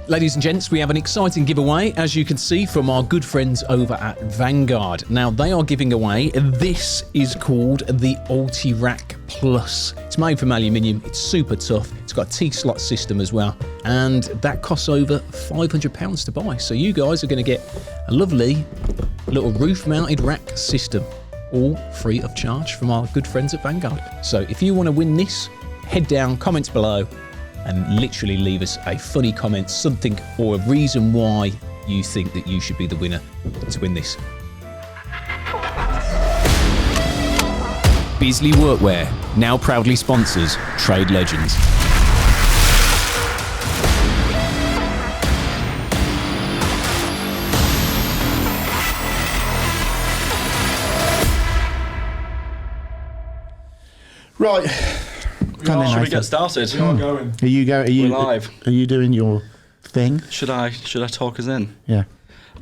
Ladies and gents, we have an exciting giveaway, as you can see from our good friends over at Vanguard. Now, they are giving away, this is called the Ulti-Rack Plus. It's made from aluminium, it's super tough, it's got a T-slot system as well, and that costs over £500 to buy. So you guys are going to get a lovely little roof-mounted rack system, all free of charge from our good friends at Vanguard. So if you want to win this, head down, comments below, and literally leave us a funny comment, something or a reason why you think that you should be the winner to win this. Beasley Workwear now proudly sponsors Trade Legends. Right. Should we get started? We are going. Are you We're live. Are you doing your thing? Should I talk us in? Yeah.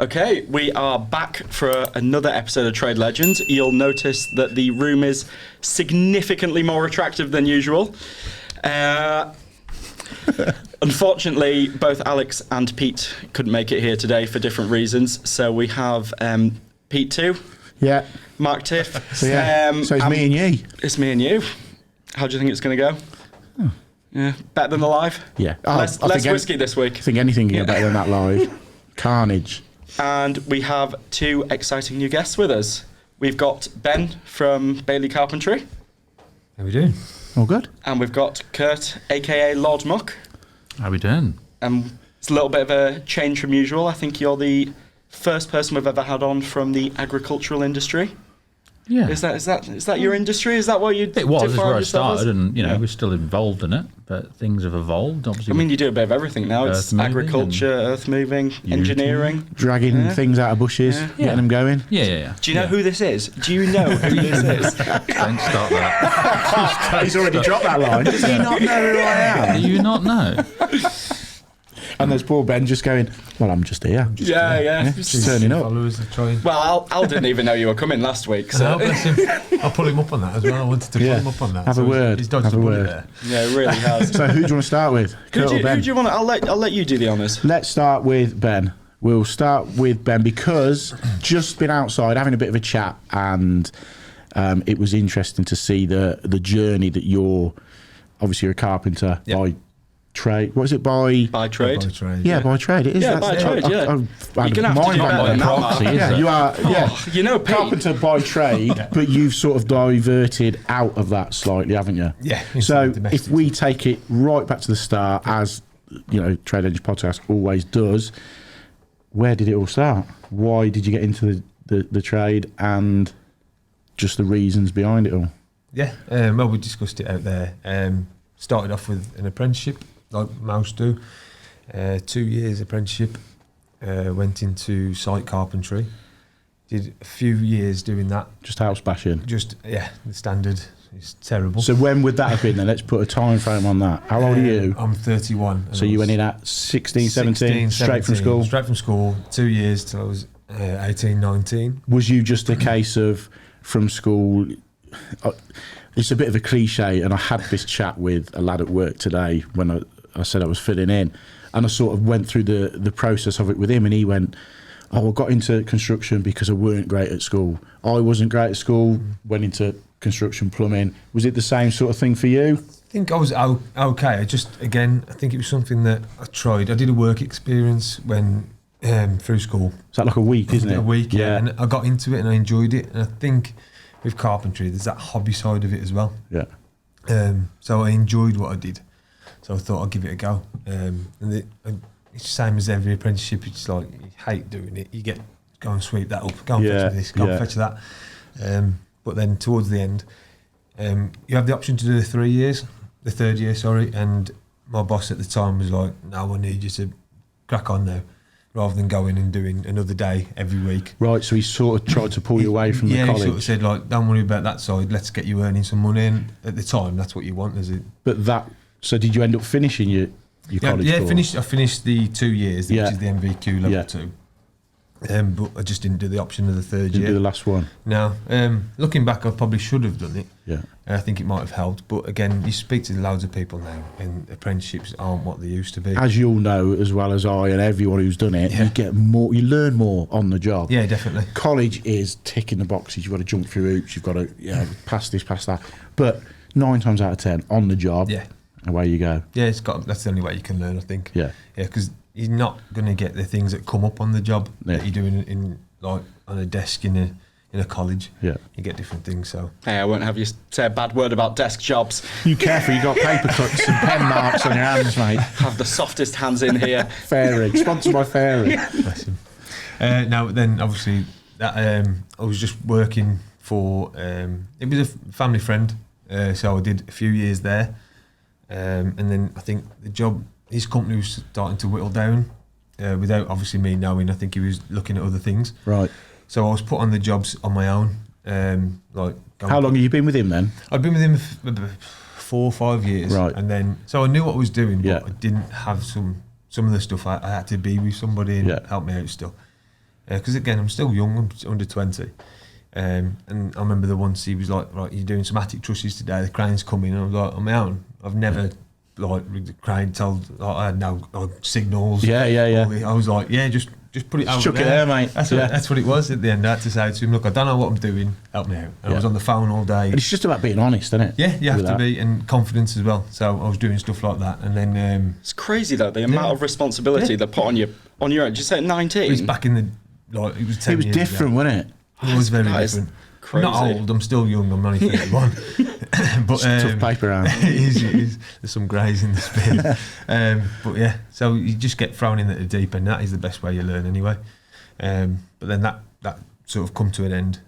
Okay, we are back for another episode of Trade Legends. You'll notice that the room is significantly more attractive than usual. Unfortunately, both Alex and Pete couldn't make it here today for different reasons. So we have Pete 2. Yeah. Mark Tiff. So it's me and you. It's me and you. How do you think it's going to go? Oh. Yeah, better than the live? Yeah. Less whiskey this week. I think anything can get better than that live. Carnage. And we have two exciting new guests with us. We've got Ben from Bailey Carpentry. How we doing? All good. And we've got Kurt, a.k.a. Lord Muck. How we doing? It's a little bit of a change from usual. I think you're the first person we've ever had on from the agricultural industry. Yeah. Is that your industry? Is that what you It was define where I yourself started, as? and we're still involved in it, but things have evolved. Obviously, I mean, you do a bit of everything now. It's Earth-moving agriculture, earth moving, engineering. Dragging things out of bushes, getting them going. Yeah. Do you know who this is? Do you know who this is? Don't start that. He's already dropped that line. Does he not know who I am? Do you not know? And there's poor Ben just going, well, I'm just here. Yeah. Just turning up. Well, Al didn't even know you were coming last week. So bless him. I'll pull him up on that as well. I wanted to pull him up on that. Have a word. He's dodged Have a the bullet word. there. yeah, it really has. So who do you want to start with? Kurt or Ben? Who do you want? I'll let you do the honours. Let's start with Ben. We'll start with Ben because just been outside having a bit of a chat, and it was interesting to see the journey that you're obviously a carpenter by trade. What is it? By trade? By trade. Yeah, by trade. It is. Yeah, by trade, yeah. You're gonna have to do better than that, Mark. Yeah, you are. Yeah, You know, Pete. carpenter by trade, but you've sort of diverted out of that slightly, haven't you? Yeah. So if we take it right back to the start, as Trade Engine Podcast always does, where did it all start? Why did you get into the trade, and just the reasons behind it all? Yeah. Well, we discussed it out there. Started off with an apprenticeship, like most do. 2 years apprenticeship. Went into site carpentry. Did a few years doing that. Just house bashing. The standard. It's terrible. So when would that have been then? Let's put a time frame on that. How old are you? I'm 31. So you went in at 16, 17, straight from school? Straight from school. 2 years till I was 18, 19. Was you just a case of from school... It's a bit of a cliche, and I had this chat with a lad at work today when I said I was filling in, and I sort of went through the process of it with him, and he went, I got into construction because I weren't great at school. I wasn't great at school, went into construction plumbing. Was it the same sort of thing for you? I think I was okay. I think it was something that I tried. I did a work experience when through school. Is that like a week, isn't it? A week, yeah. And I got into it and I enjoyed it. And I think with carpentry, there's that hobby side of it as well. Yeah. So I enjoyed what I did. So I thought I'd give it a go. And it's the same as every apprenticeship. It's like you hate doing it. You go and sweep that up, go and fetch this, go and fetch that. But then towards the end, you have the option to do the 3 years, the third year, sorry. And my boss at the time was like, no, I need you to crack on now, rather than going and doing another day every week. Right, so he sort of tried to pull you away from the college. Yeah, he sort of said, like, don't worry about that side, let's get you earning some money. And at the time, that's what you want, is it? So did you end up finishing your college course? I finished the 2 years, which is the MVQ level 2. But I just didn't do the option of the third Didn't year. do the last one. No. Looking back, I probably should have done it. Yeah. I think it might have helped. But again, you speak to loads of people now, and apprenticeships aren't what they used to be. As you'll know as well as I and everyone who's done it, Yeah. you get more, you learn more on the job. Yeah, definitely. College is ticking the boxes. You've got to jump through hoops. You've got to pass this, pass that. But 9 times out of 10, on the job, Yeah. away you go. Yeah, that's the only way you can learn, I think. Yeah. Yeah, because you're not going to get the things that come up on the job Yeah. that you do in like on a desk in a college. Yeah. You get different things. So Hey, I won't have you say a bad word about desk jobs. You careful, you got paper cuts and pen marks on your hands, mate. Have the softest hands in here. Fairy, sponsored by Fairy. bless him. Now then, obviously, that I was just working for. It was a family friend, so I did a few years there, and then I think the job, his company was starting to whittle down, without obviously me knowing. I think he was looking at other things. Right. So I was put on the jobs on my own. How long have you been with him then? I'd been with him for 4 or 5 years, Right. and then so I knew what I was doing, but Yeah. I didn't have some of the stuff. I had to be with somebody and help me out still, because again, I'm still young. I'm under 20, and I remember the once he was like, "Right, you're doing some attic trusses today. The crane's coming." And I was like, "On my own. I've never like the crane told. I had no signals. Yeah. I was like, yeah, just put it out Chuck it there, mate. That's, Yeah. that's what it was at the end. I had to say to him, look, I don't know what I'm doing. Help me out. And I was on the phone all day. And it's just about being honest, isn't it? Yeah, you have With to that. be, and confidence as well. So I was doing stuff like that, and then It's crazy though, the amount of responsibility they put on you on your own. Did you say at 19? it was back in the it was 10 It was years different, ago. wasn't it? It was very That is different. crazy. I'm not old. I'm still young. I'm only 31. But Tough paper round. it is. There's some greys in the spin. But yeah, so you just get thrown in at the deep end. That is the best way you learn anyway. But then that sort of come to an end.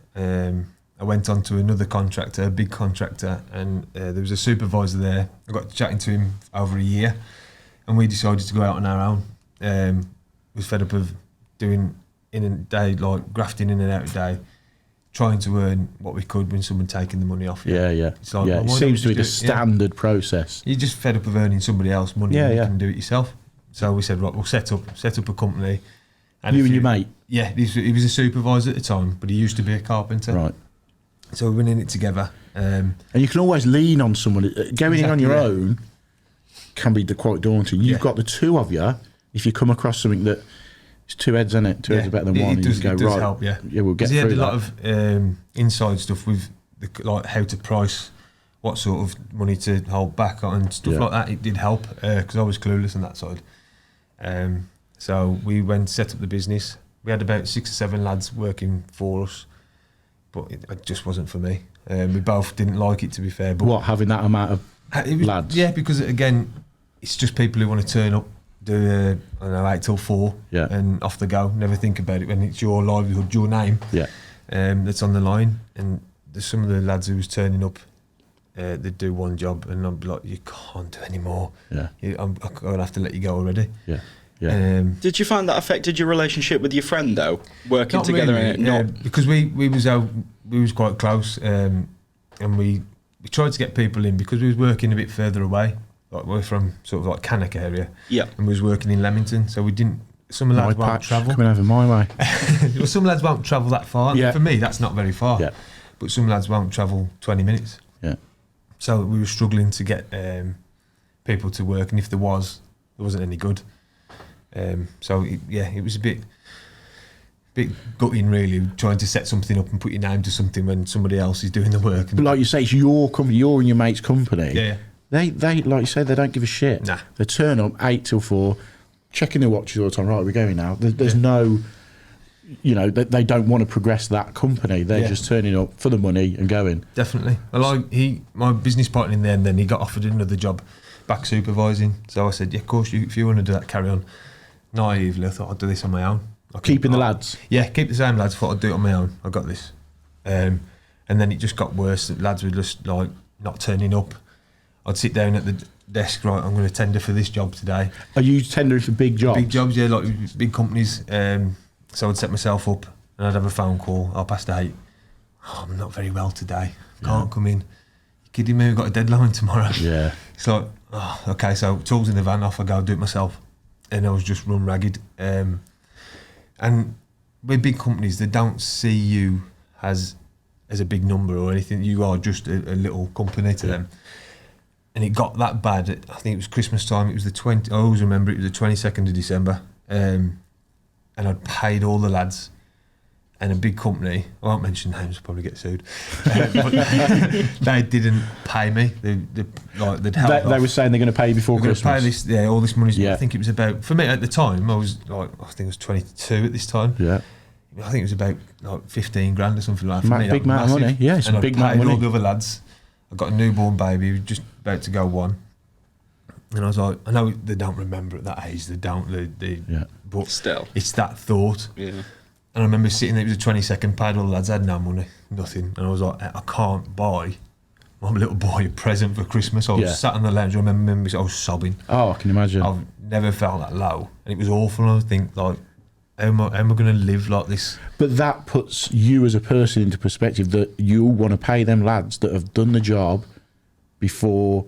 I went on to another contractor, a big contractor, and there was a supervisor there. I got chatting to him over a year, and we decided to go out on our own. Was fed up of doing in a day, like grafting in and out a day, trying to earn what we could when someone taking the money off you. Yeah. It's like, Yeah, well, it why don't seems to we be the just do it? Yeah. standard process. You're just fed up of earning somebody else money Yeah, when yeah. you can do it yourself. So we said, right, we'll set up a company. You and your mate? Yeah, he was a supervisor at the time, but he used to be a carpenter. Right. So we went in it together. And you can always lean on someone. Going in on Exactly, your yeah. own can be quite daunting. You've Yeah. got the two of you. If you come across something that it's two heads, isn't it? Two heads are better than one. It and does, you it go, does right, help, yeah. we'll get 'Cause he through had a that. lot of inside stuff with like how to price, what sort of money to hold back on and stuff Yeah. like that. It did help because I was clueless on that side. So we went set up the business. We had about 6 or 7 lads working for us, but it just wasn't for me. We both didn't like it, to be fair. But What, having that amount of it was, lads? yeah, because again, it's just people who want to turn up, do I don't know, 8 till 4, Yeah. and off they go. Never think about it when it's your livelihood, your name, Yeah. that's that's on the line. And there's some of the lads who was turning up, they'd do one job, and I'd be like, you can't do any more. Yeah. I'm gonna have to let you go already. Yeah. Yeah. Did you find that affected your relationship with your friend though, working Not together really, in it? Not because we was quite close, and we tried to get people in because we was working a bit further away. Like we're from sort of like Cannock area, Yeah. and we was working in Leamington, so we didn't. Some lads My won't patch travel. coming over my way. Well, some lads won't travel that far. Yeah. For me, that's not very far. Yeah. But some lads won't travel 20 minutes. Yeah. So we were struggling to get people to work, and if there wasn't any good. It was a bit gutting, really, trying to set something up and put your name to something when somebody else is doing the work. But like you say, it's your company, you're in your mate's company. Yeah. They like you say, they don't give a shit. Nah. They turn up 8 till 4, checking their watches all the time. Right, we're going now. There's no, they don't want to progress that company. They're Yeah. just turning up for the money and going. Definitely. Well, my business partner in there, and then he got offered another job back supervising. So I said, yeah, of course, if you want to do that, carry on. Naively, I thought I'd do this on my own. Keeping the lads. Yeah, keep the same lads. Thought I'd do it on my own. I got this. And then it just got worse. The lads were just like not turning up. I'd sit down at the desk, right, I'm going to tender for this job today. Are you tendering for big jobs? Big jobs, yeah, like big companies. So I'd set myself up and I'd have a phone call, 8:30. Oh, I'm not very well today. Can't come in. You kidding me? We've got a deadline tomorrow. Yeah. It's like, oh, okay, so tools in the van, off I go, do it myself. And I was just run ragged. And with big companies, they don't see you as a big number or anything. You are just a little company to them. And it got that bad. I think it was Christmas time. It was I always remember it was the 22nd of December. And I'd paid all the lads. And a big company, I won't mention names, I'll probably get sued. But they didn't pay me. They'd held off. They were saying they're going to pay you before They're Christmas. gonna pay this, all this money. Yeah. I think it was about, for me at the time, I was like, I think I was 22 at this time. Yeah. I think it was about like 15 grand or something like that. For me, Big that was amount of money. Yeah, it's and a big I amount of paid all money. the other lads. I got a newborn baby, who was just about to go 1. And I was like, I know they don't remember at that age, but Still. it's that thought. Yeah. And I remember sitting there, it was the 22nd, paid all the lads, I had no money, nothing. And I was like, I can't buy my little boy a present for Christmas. I was sat on the lounge, I remember I was sobbing. Oh, I can imagine. I've never felt that low. And it was awful. And I think, like, how am I going to live like this? But that puts you as a person into perspective that you want to pay them lads that have done the job before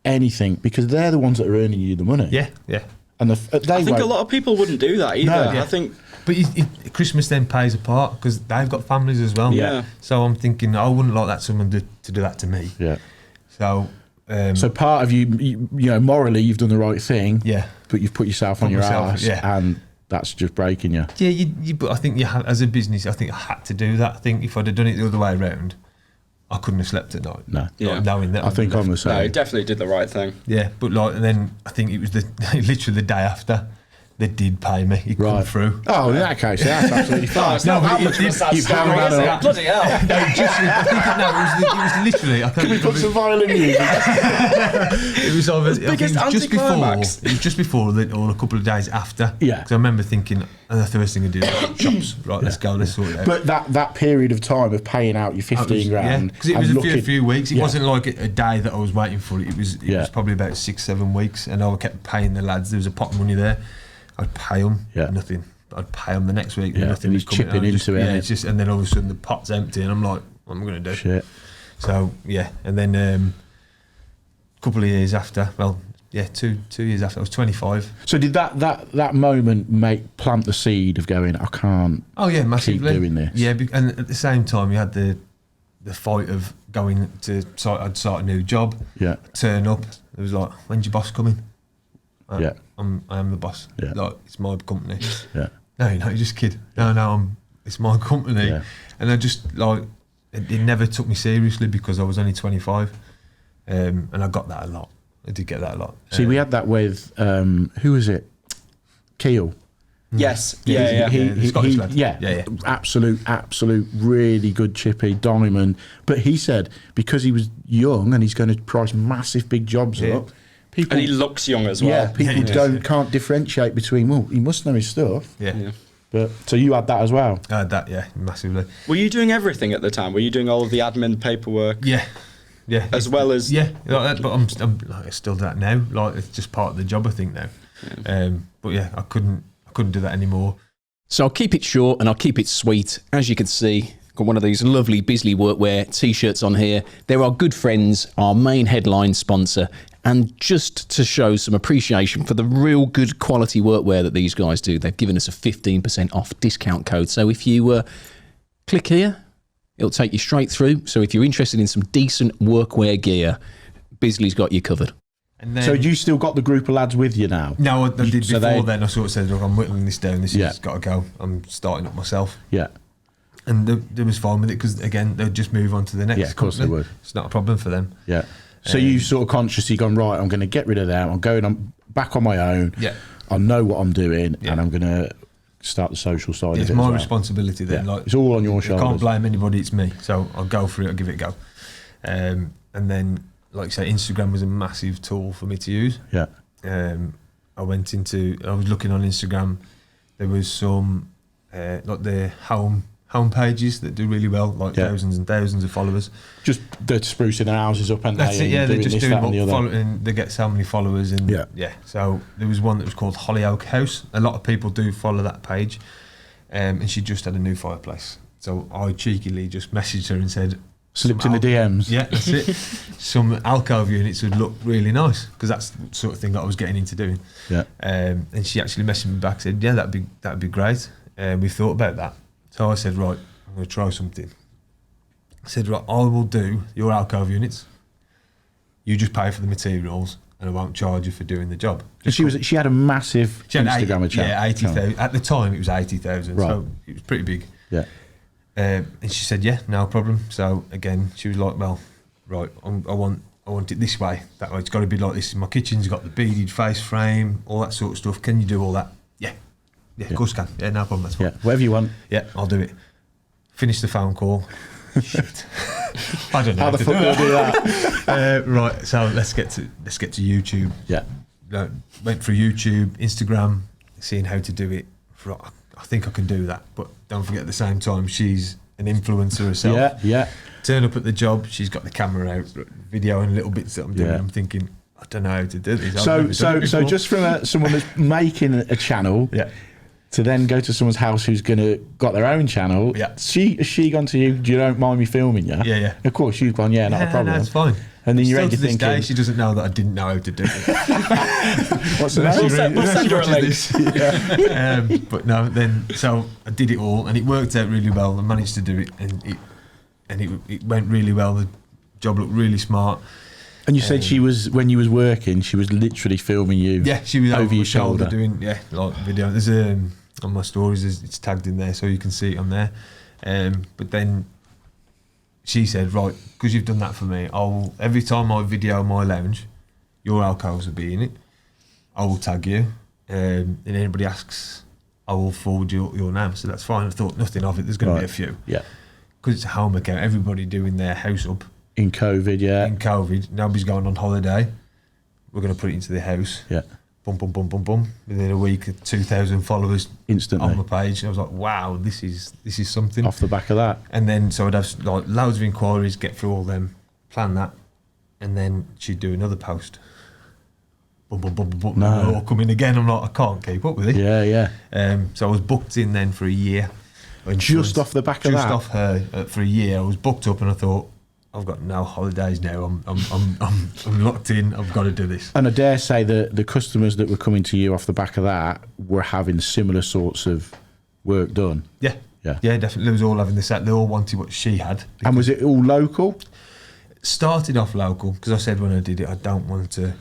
anything, because they're the ones that are earning you the money. Yeah, yeah. And I think a lot of people wouldn't do that either. No. I think. But Christmas then pays a part because they've got families as well. Yeah. So I'm thinking, I wouldn't like that someone to do that to me. Yeah. So. So part of you know, morally you've done the right thing. Yeah. But you've put yourself on your ass, and that's just breaking you. Yeah, but I think you have, as a business, I think I had to do that. I think if I'd have done it the other way around, I couldn't have slept at night. No. Yeah. Knowing that I think I'm the same. No, he definitely did the right thing. Yeah, but like, and then I think it was literally the day after they did pay me. It come through. Oh, in that case, that's absolutely fine. It's not but that much of a sad you story, found is that it? Bloody hell. It was literally. I Can we put some violin music? It was over. biggest anticlimax. It was just before, or a couple of days after. Yeah. Because I remember thinking, and the first thing I did was shops. Right, let's go. Let's sort it out. But that period of time of paying out your 15 grand, because it was and a few weeks. It yeah. wasn't like a day that I was waiting for it. It was probably about 6-7 weeks, and I kept paying the lads. There was a pot of money there. I'd pay them nothing. I'd pay them the next week. Nothing was coming. chipping into it. Yeah, it's just, and then all of a sudden the pot's empty, and I'm like, what am I going to do? Shit. So yeah, and then a couple of years after, 2 years after, I was 25. So did that moment plant the seed of going, I can't massively keep doing this? Yeah, and at the same time, you had the fight of going to I'd start a new job. Yeah. Turn up. It was like, when's your boss coming? I am the boss. Yeah. Like, it's my company. Yeah. No, you're just a kid. No, it's my company. Yeah. And I just it never took me seriously because I was only 25, and I got that a lot. I did get that a lot. See, we had that with who was it? Keel. Yes. Yeah. The Scottish lad. Yeah. Absolute, really good chippy diamond. But he said because he was young and he's going to price massive big jobs up. People, And he looks young as well. Yeah, people can't differentiate between. Well, he must know his stuff. Yeah. But so you had that as well. I had that, massively. Were you doing everything at the time? Were you doing all of the admin paperwork? Yeah. As well as like that, but I'm I still do that now. Like, it's just part of the job, I think now. But yeah, I couldn't do that anymore. So I'll keep it short and I'll keep it sweet. As you can see, got one of these lovely Bisley Workwear t-shirts on here. They're our good friends, our main headline sponsor. And just to show some appreciation for the real good quality workwear that these guys do, they've given us a 15% off discount code. So if you click here, it'll take you straight through. So if you're interested in some decent workwear gear, Bisley's got you covered. And then, So you still got the group of lads with you now? No, I did So before then. I sort of said, look, I'm whittling this down. This Yeah. has got to go. I'm starting up myself. Yeah. And they was fine with it because, again, they'd just move on to the next. Yeah, of course they company. would. It's not a problem for them. Yeah. So you sort of consciously gone, right, I'm going to get rid of them. I'm going back on my own. Yeah. I know what I'm doing, Yeah. and I'm going to start the social side of it It's as my well. responsibility then. Yeah. Like, It's all on your I shoulders. can't blame anybody, it's me. So I'll go for it, I'll give it a go. And then, like I say, Instagram was a massive tool for me to use. Yeah. I was looking on Instagram, there was some, like the home pages that do really well, like thousands and thousands of followers. Just they're sprucing their houses up and That's it, yeah, they're just this, doing that, and the other. and they get so many followers. And so there was one that was called Hollyoak House. A lot of people do follow that page. And she just had a new fireplace. So I cheekily just messaged her and said, Slipped in the DMs. yeah, that's it. Some alcove units would look really nice because that's the sort of thing that I was getting into doing. Yeah. And she actually messaged me back, said, "Yeah, that'd be great." we thought about that. So I said, right, I'm going to try something. I said, right, I will do your alcove units. You just pay for the materials, and I won't charge you for doing the job. She had a massive Instagram account. Yeah, 80,000. At the time, it was 80,000, Right. so it was pretty big. Yeah. And she said, yeah, no problem. So again, she was like, well, right, I want it this way, that way. It's got to be like this. My kitchen's got the beaded face frame, all that sort of stuff. Can you do all that? Yeah, of course I can. Yeah, no problem. That's fine. Yeah, whatever you want. Yeah, I'll do it. Finish the phone call. Shit. I don't know How the fuck do I do that? right, so let's get to YouTube. Yeah. Went through YouTube, Instagram, seeing how to do it. I think I can do that, but don't forget at the same time she's an influencer herself. Yeah, yeah. Turn up at the job, she's got the camera out, videoing little bits that I'm doing. Yeah. I'm thinking, I don't know how to do this. So just from someone that's making a channel, yeah. to then go to someone's house who's got their own channel. Yeah. Has she gone to you? You don't mind me filming you? Yeah, yeah. Of course, you've gone. Yeah, not a problem. No, it's fine. And then you're Still ready to this thinking, day, she doesn't know that I didn't know how to do it. what's the We'll send her a link. But no, then so I did it all, and it worked out really well. I managed to do it, and it went really well. The job looked really smart. And you said she was, when you was working, she was literally filming you. Yeah, she was over your shoulder doing like video. There's on my stories, it's tagged in there, so you can see it on there. But then she said, right, because you've done that for me, every time I video my lounge, your alcoves will be in it. I will tag you, and anybody asks, I will forward your name. So that's fine. I thought nothing of it. There's going to be a few. Yeah. Because it's a home account. Everybody doing their house up In COVID, yeah. in COVID. Nobody's going on holiday. We're going to put it into the house. Yeah. Boom, boom, boom, boom, boom. Within a week, 2,000 followers Instantly. on my page. I was like, wow, this is something. Off the back of that. And then so I'd have like loads of inquiries, get through all them, plan that, and then she'd do another post. Boom, boom, boom, boom, boom. No. And they'll all come in again. I'm like, I can't keep up with it. Yeah, yeah. So I was booked in then for a year. Just off the back of that? Just off her for a year. I was booked up, and I thought, I've got no holidays now. I'm locked in. I've got to do this. And I dare say that the customers that were coming to you off the back of that were having similar sorts of work done. Yeah. Yeah. Yeah, definitely. They was all having the set. They all wanted what she had. And was it all local? Started off local, because I said when I did it, I don't want to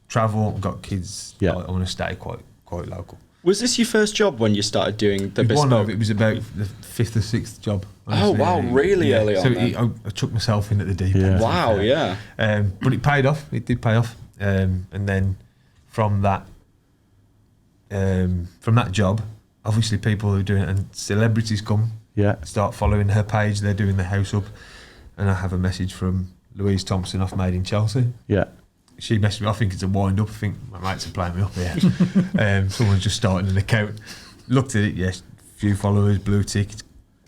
travel. I've got kids. Yeah. I want to stay quite local. Was this your first job when you started doing the One bespoke? of it was about the 5th or 6th job. Oh, wow, really early on So then. I took myself in at the deep Yeah. end. Wow, yeah. But it paid off. It did pay off. And then from that job, obviously people who are doing it, and celebrities come, Yeah. start following her page. They're doing the house up, and I have a message from Louise Thompson off Made in Chelsea. Yeah. She messaged me. I think it's a wind up. I think my mates are playing me up here. Someone's just starting an account. Looked at it. Yes, few followers, blue tick.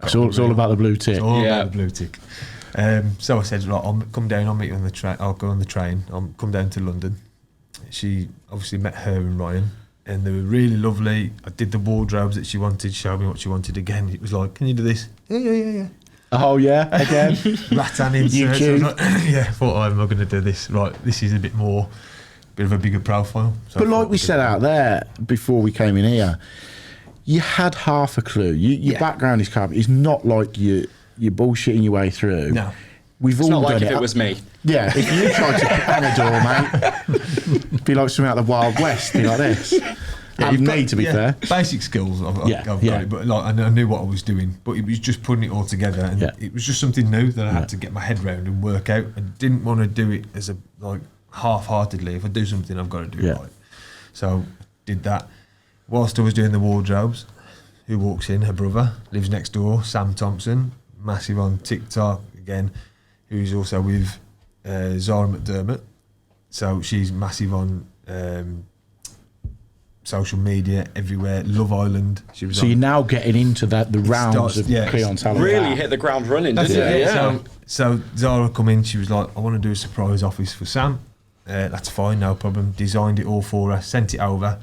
It's all about the blue tick. It's all Yeah. about the blue tick. So I said, right, I'll come down. I'll meet you on the train. I'll go on the train. I'll come down to London. She obviously met her and Ryan, and they were really lovely. I did the wardrobes that she wanted. Showed me what she wanted again. It was like, can you do this? Yeah. Oh, yeah, again. Rattan inserts. YouTube. I was like, yeah, thought I'm not going to do this. Right, this is a bit of a bigger profile. So But I thought like we I'd said do out there before we came in here, you had half a clue. Your Yeah. background is carpet. It's not like you're bullshitting your way through. No. We've It's all not like done if it. it was me. Yeah, if you tried to hang a door, mate, be like something out of the Wild West, be like this. And you've me, got- to be fair. Basic skills, I've Yeah, got yeah. it, but like I knew what I was doing. But it was just putting it all together, and Yeah. it was just something new that I had to get my head round and work out. I didn't want to do it as a half-heartedly. If I do something, I've got to do Yeah. it right. So did that. Whilst I was doing the wardrobes, who walks in? Her brother lives next door, Sam Thompson, massive on TikTok again, who's also with Zara McDermott. So she's massive on social media everywhere. Love Island. She was So on. you're now getting into the rounds starts- of yeah, clientele. Really hit the ground running, That's didn't it, you? yeah. So Zara come in, she was like, I want to do a surprise office for Sam. That's fine, no problem. Designed it all for her, sent it over.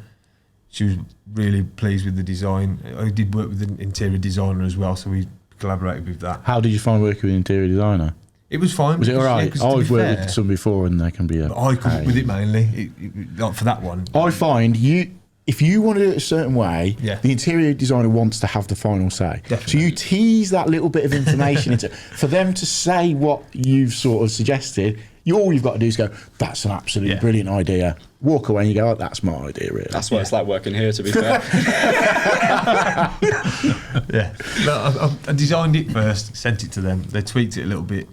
She was really pleased with the design. I did work with an interior designer as well, so we collaborated with that. How did you find working with an interior designer? It was fine. Was it all because, right? yeah, 'cause I to always be worked fair, with some before, and they can be a. I come up pain. with it mainly, like for that one. I find if you want to do it a certain way, the interior designer wants to have the final say. Definitely. So you tease that little bit of information into for them to say what you've sort of suggested. All you've got to do is go, that's an absolutely brilliant idea. Walk away and you go, oh, that's my idea, really. That's what it's like working here, to be fair. I designed it first, sent it to them. They tweaked it a little bit.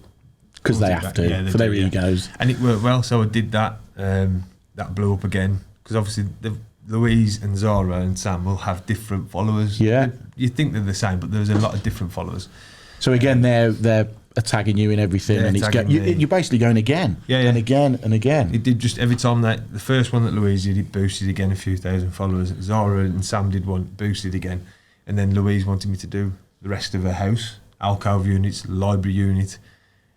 Because they have to, for their egos. And it worked well, so I did that. That blew up again. Because obviously Louise and Zara and Sam will have different followers. Yeah. You think they're the same, but there's a lot of different followers. So again, they're tagging you in everything, and you're basically going again, and again and again. It did just every time that the first one that Louise did, it boosted again a few thousand followers. Zara and Sam did one, boosted again, and then Louise wanted me to do the rest of her house, alcove units, library unit,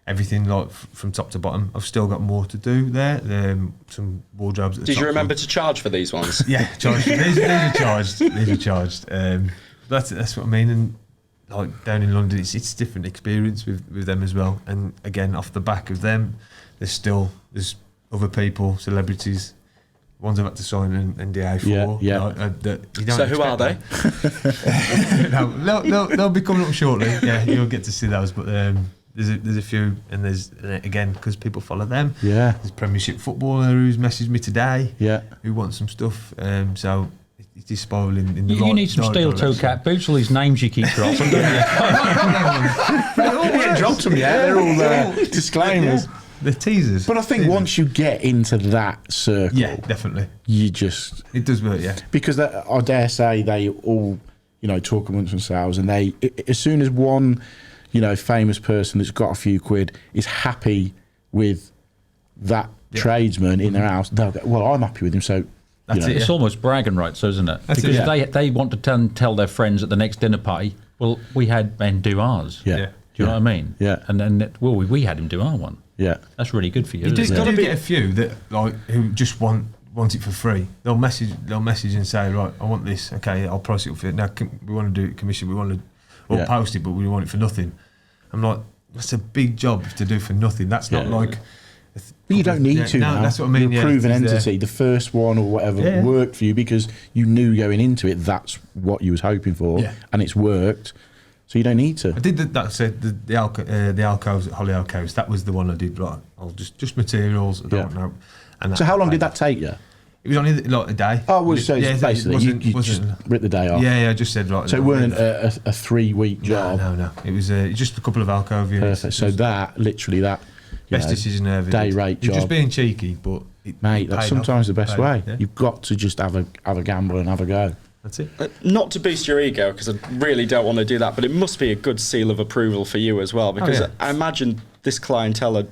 everything like from top to bottom. I've still got more to do there. Some wardrobes. At the Did top you remember to charge for these ones? Yeah, charged. These are charged. These are charged. That's what I mean. And like down in London, it's different experience with them as well. And again, off the back of them, there's other people, celebrities, ones I've had to sign an NDA for. So who are they? They'll be coming up shortly. Yeah, you'll get to see those. But there's a few, and there's again because people follow them. Yeah, there's Premiership footballer who's messaged me today. Yeah, who wants some stuff. So. It is spiraling in the You need some steel-toe cap boots, all these names you keep dropping, don't you? We ain't dropped them yet. They're all disclaimers. The teasers. But I think once you get into that circle, definitely, you just it does work, because I dare say they all talk amongst themselves, and they as soon as one famous person that's got a few quid is happy with that tradesman in their house, they'll go, well, I'm happy with him, so. It's almost bragging rights, isn't it? Because they want to tell their friends at the next dinner party, well, we had Ben do ours. Yeah. Do you know what I mean? Yeah. And then, we had him do our one. Yeah. That's really good for you. You've got to get a few that who just want it for free. They'll message and say, right, I want this. Okay, I'll price it up for it. Now we want to do it commission. We want to post it, but we want it for nothing. I'm like, that's a big job to do for nothing. That's not like. But you don't need to now. That's what I mean. You're a proven entity. The first one or whatever worked for you because you knew going into it that's what you was hoping for, and it's worked. So you don't need to. I did that. Said the alcoves at Holly Alcoves. That was the one I did. Right, I'll just materials. I don't know. And so how long did that take you? It was only like a day. Oh, well, so basically you just ripped the day off. Yeah, I just said right. So it weren't a 3-week job. No. It was just a couple of alcove units. Perfect. So that literally best decision ever. Day rate job. You're just being cheeky, but mate, that's sometimes the best way. Yeah. You've got to just have a gamble and have a go. That's it. Not to boost your ego, because I really don't want to do that, but it must be a good seal of approval for you as well, because I imagine this clientele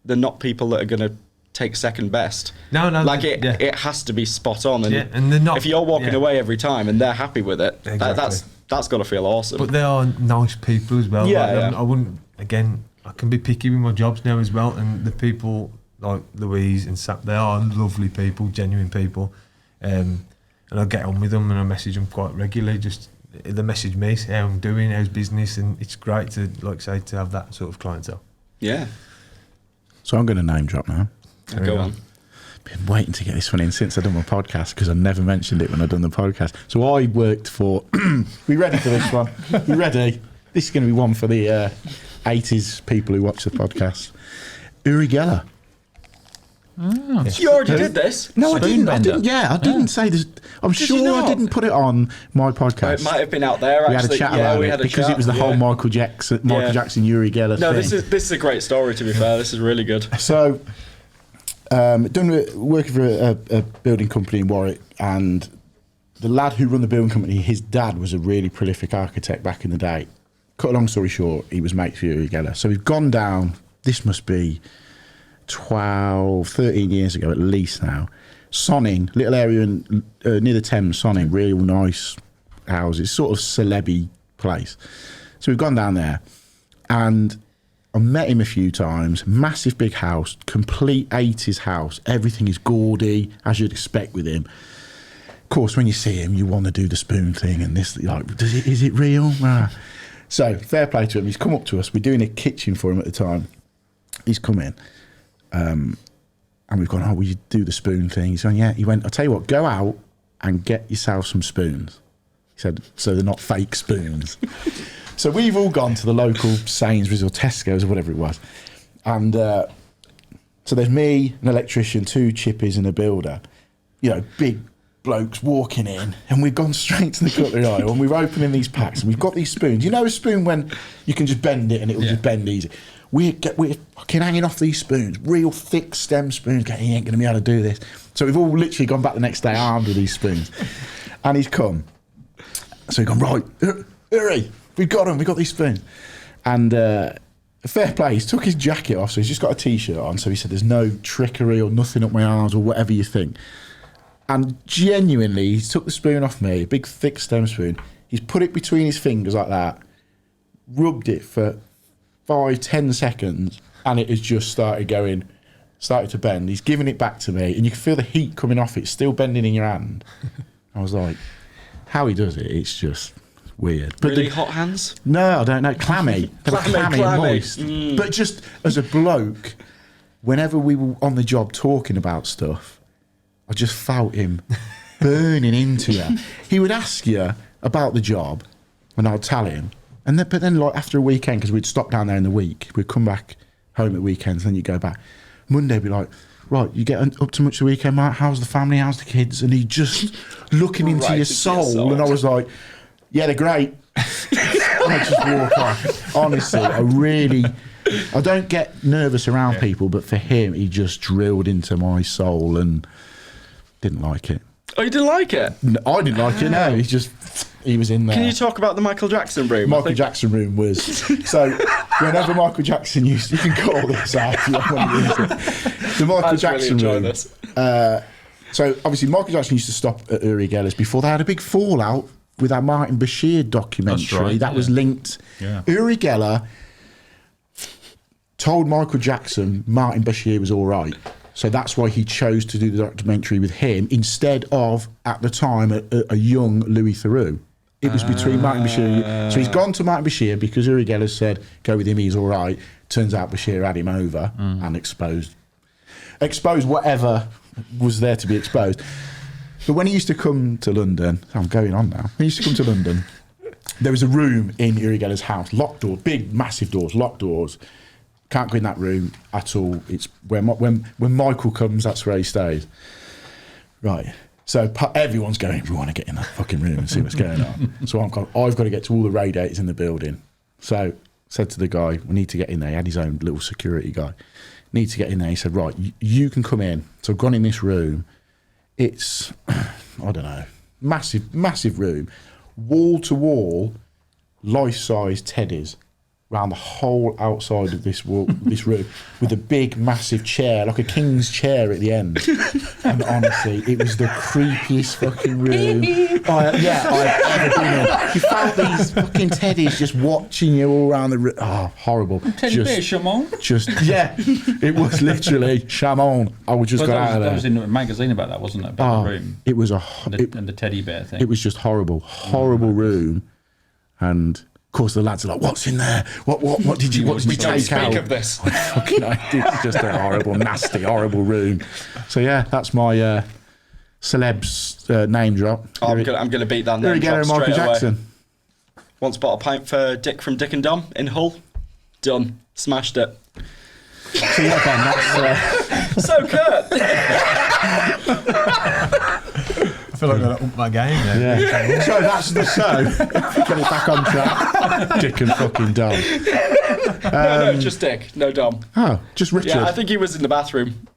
they're not people that are going to take second best. No. Like it has to be spot on, and, and they're not, if you're walking away every time and they're happy with it, exactly. that's got to feel awesome. But they are nice people as well. I wouldn't. Again, I can be picky with my jobs now as well, and the people like Louise and Sam, they are lovely people, genuine people, and I get on with them and I message them quite regularly. Just they message me, say how I'm doing, how's business, and it's great to to have that sort of clientele. Yeah. So I'm going to name drop now. Go on. Been waiting to get this one in since I've done my podcast because I never mentioned it when I've done the podcast. So I worked for. We ready for this one? You ready? This is going to be one for the 80s people who watch the podcast. Uri Geller. Oh. You already did this? No, I didn't. I didn't say this. I'm sure I didn't put it on my podcast. It might have been out there. Actually. We had a chat about it because it was the whole Michael Jackson, Uri Geller thing. No, this is a great story. To be fair, this is really good. So, working for a building company in Warwick, and the lad who run the building company, his dad was a really prolific architect back in the day. Cut a long story short, he was mates with Uri Geller. So we've gone down. This must be 12, 13 years ago at least now. Sonning, little area near the Thames, Sonning, real nice houses, sort of celeb-y place. So we've gone down there and I met him a few times. Massive big house, complete 80s house. Everything is gaudy, as you'd expect with him. Of course, when you see him, you want to do the spoon thing and this, like, is it real? So, fair play to him. He's come up to us. We're doing a kitchen for him at the time. He's come in. And we've gone, will you do the spoon thing? He's gone, yeah. He went, I'll tell you what, go out and get yourself some spoons. He said, so they're not fake spoons. So we've all gone to the local Sainsbury's or Tesco's or whatever it was. And so there's me, an electrician, 2 chippies and a builder. You know, big blokes walking in, and we've gone straight to the cutlery aisle and we're opening these packs and we've got these spoons. You know a spoon when you can just bend it and it'll just bend easy. We're fucking hanging off these spoons, real thick stem spoons, going, he ain't going to be able to do this. So we've all literally gone back the next day armed with these spoons. And he's come. So we've gone, right, URI, we've got them, we've got these spoons. And fair play, he's took his jacket off, so he's just got a T-shirt on. So he said, there's no trickery or nothing up my arms or whatever you think. And genuinely, he's took the spoon off me, a big thick stem spoon. He's put it between his fingers like that, rubbed it for 5-10 seconds, and it has just started to bend. He's giving it back to me, and you can feel the heat coming off it, still bending in your hand. I was like, how he does it, it's just weird. But really hot hands? No, I don't know. Clammy. They were clammy and moist. But just as a bloke, whenever we were on the job talking about stuff, I just felt him burning into you. He would ask you about the job, and I'd tell him. But then, like, after a weekend, because we'd stop down there in the week, we'd come back home at weekends, then you'd go back. Monday, would be like, right, you get up to much the weekend, Mark? How's the family? How's the kids? And he just looking into your soul, and I was like, yeah, they're great. I just walk off. Honestly, I don't get nervous around people, but for him, he just drilled into my soul and didn't like it. Oh, you didn't like it? No, I didn't like it, no. He was in there. Can you talk about the Michael Jackson room? Michael Jackson room was... So, whenever Michael Jackson used... You can call this out if you want to use it. The Michael Jackson room. This. So, obviously, Michael Jackson used to stop at URI GELLAR'S before they had a big fallout with our Martin Bashir documentary that was linked. Yeah. URI GELLAR told Michael Jackson Martin Bashir was all right. So that's why he chose to do the documentary with him instead of, at the time, a young Louis Theroux. It was between Martin Bashir. So he's gone to Martin Bashir because URI GELLAR said, go with him, he's all right. Turns out Bashir had him over and exposed whatever was there to be exposed. But when he used to come to London, I'm going on now. When he used to come to London, there was a room in URI GELLAR'S house, locked doors, big, massive doors, locked doors. Can't go in that room at all. It's where when Michael comes, that's where he stays. Right. So everyone's going, we want to get in that fucking room and see what's going on. So I've got to get to all the radiators in the building. So said to the guy, we need to get in there. He had his own little security guy. Need to get in there. He said, right, you can come in. So I've gone in this room. It's, I don't know, massive room. Wall to wall, life-size teddies around the whole outside of this room with a big, massive chair, like a king's chair at the end. And honestly, it was the creepiest fucking room I've ever been in. You felt these fucking teddies just watching you all around the room. Oh, horrible. Teddy bear, Chamon? It was literally Chamon. I would just got out of there. That was in a magazine about that, wasn't it? About the room. It was and the teddy bear thing. It was just horrible room. And of course, the lads are like, "What's in there? What did you take out?" Speak of this. Fucking, it's just a horrible, nasty, horrible room. So yeah, that's my celebs name drop. I'm gonna beat that name drop straight Michael Jackson. Away. Once bought a pint for Dick from Dick and Dom in Hull. Done. Smashed it. So yeah, Ben, that's so Kurt. I feel like I'm going to up my game there. Yeah. So that's the show. Get it back on track. Dick and fucking Dom. No, just Dick. No Dom. Oh, just Richard. Yeah, I think he was in the bathroom.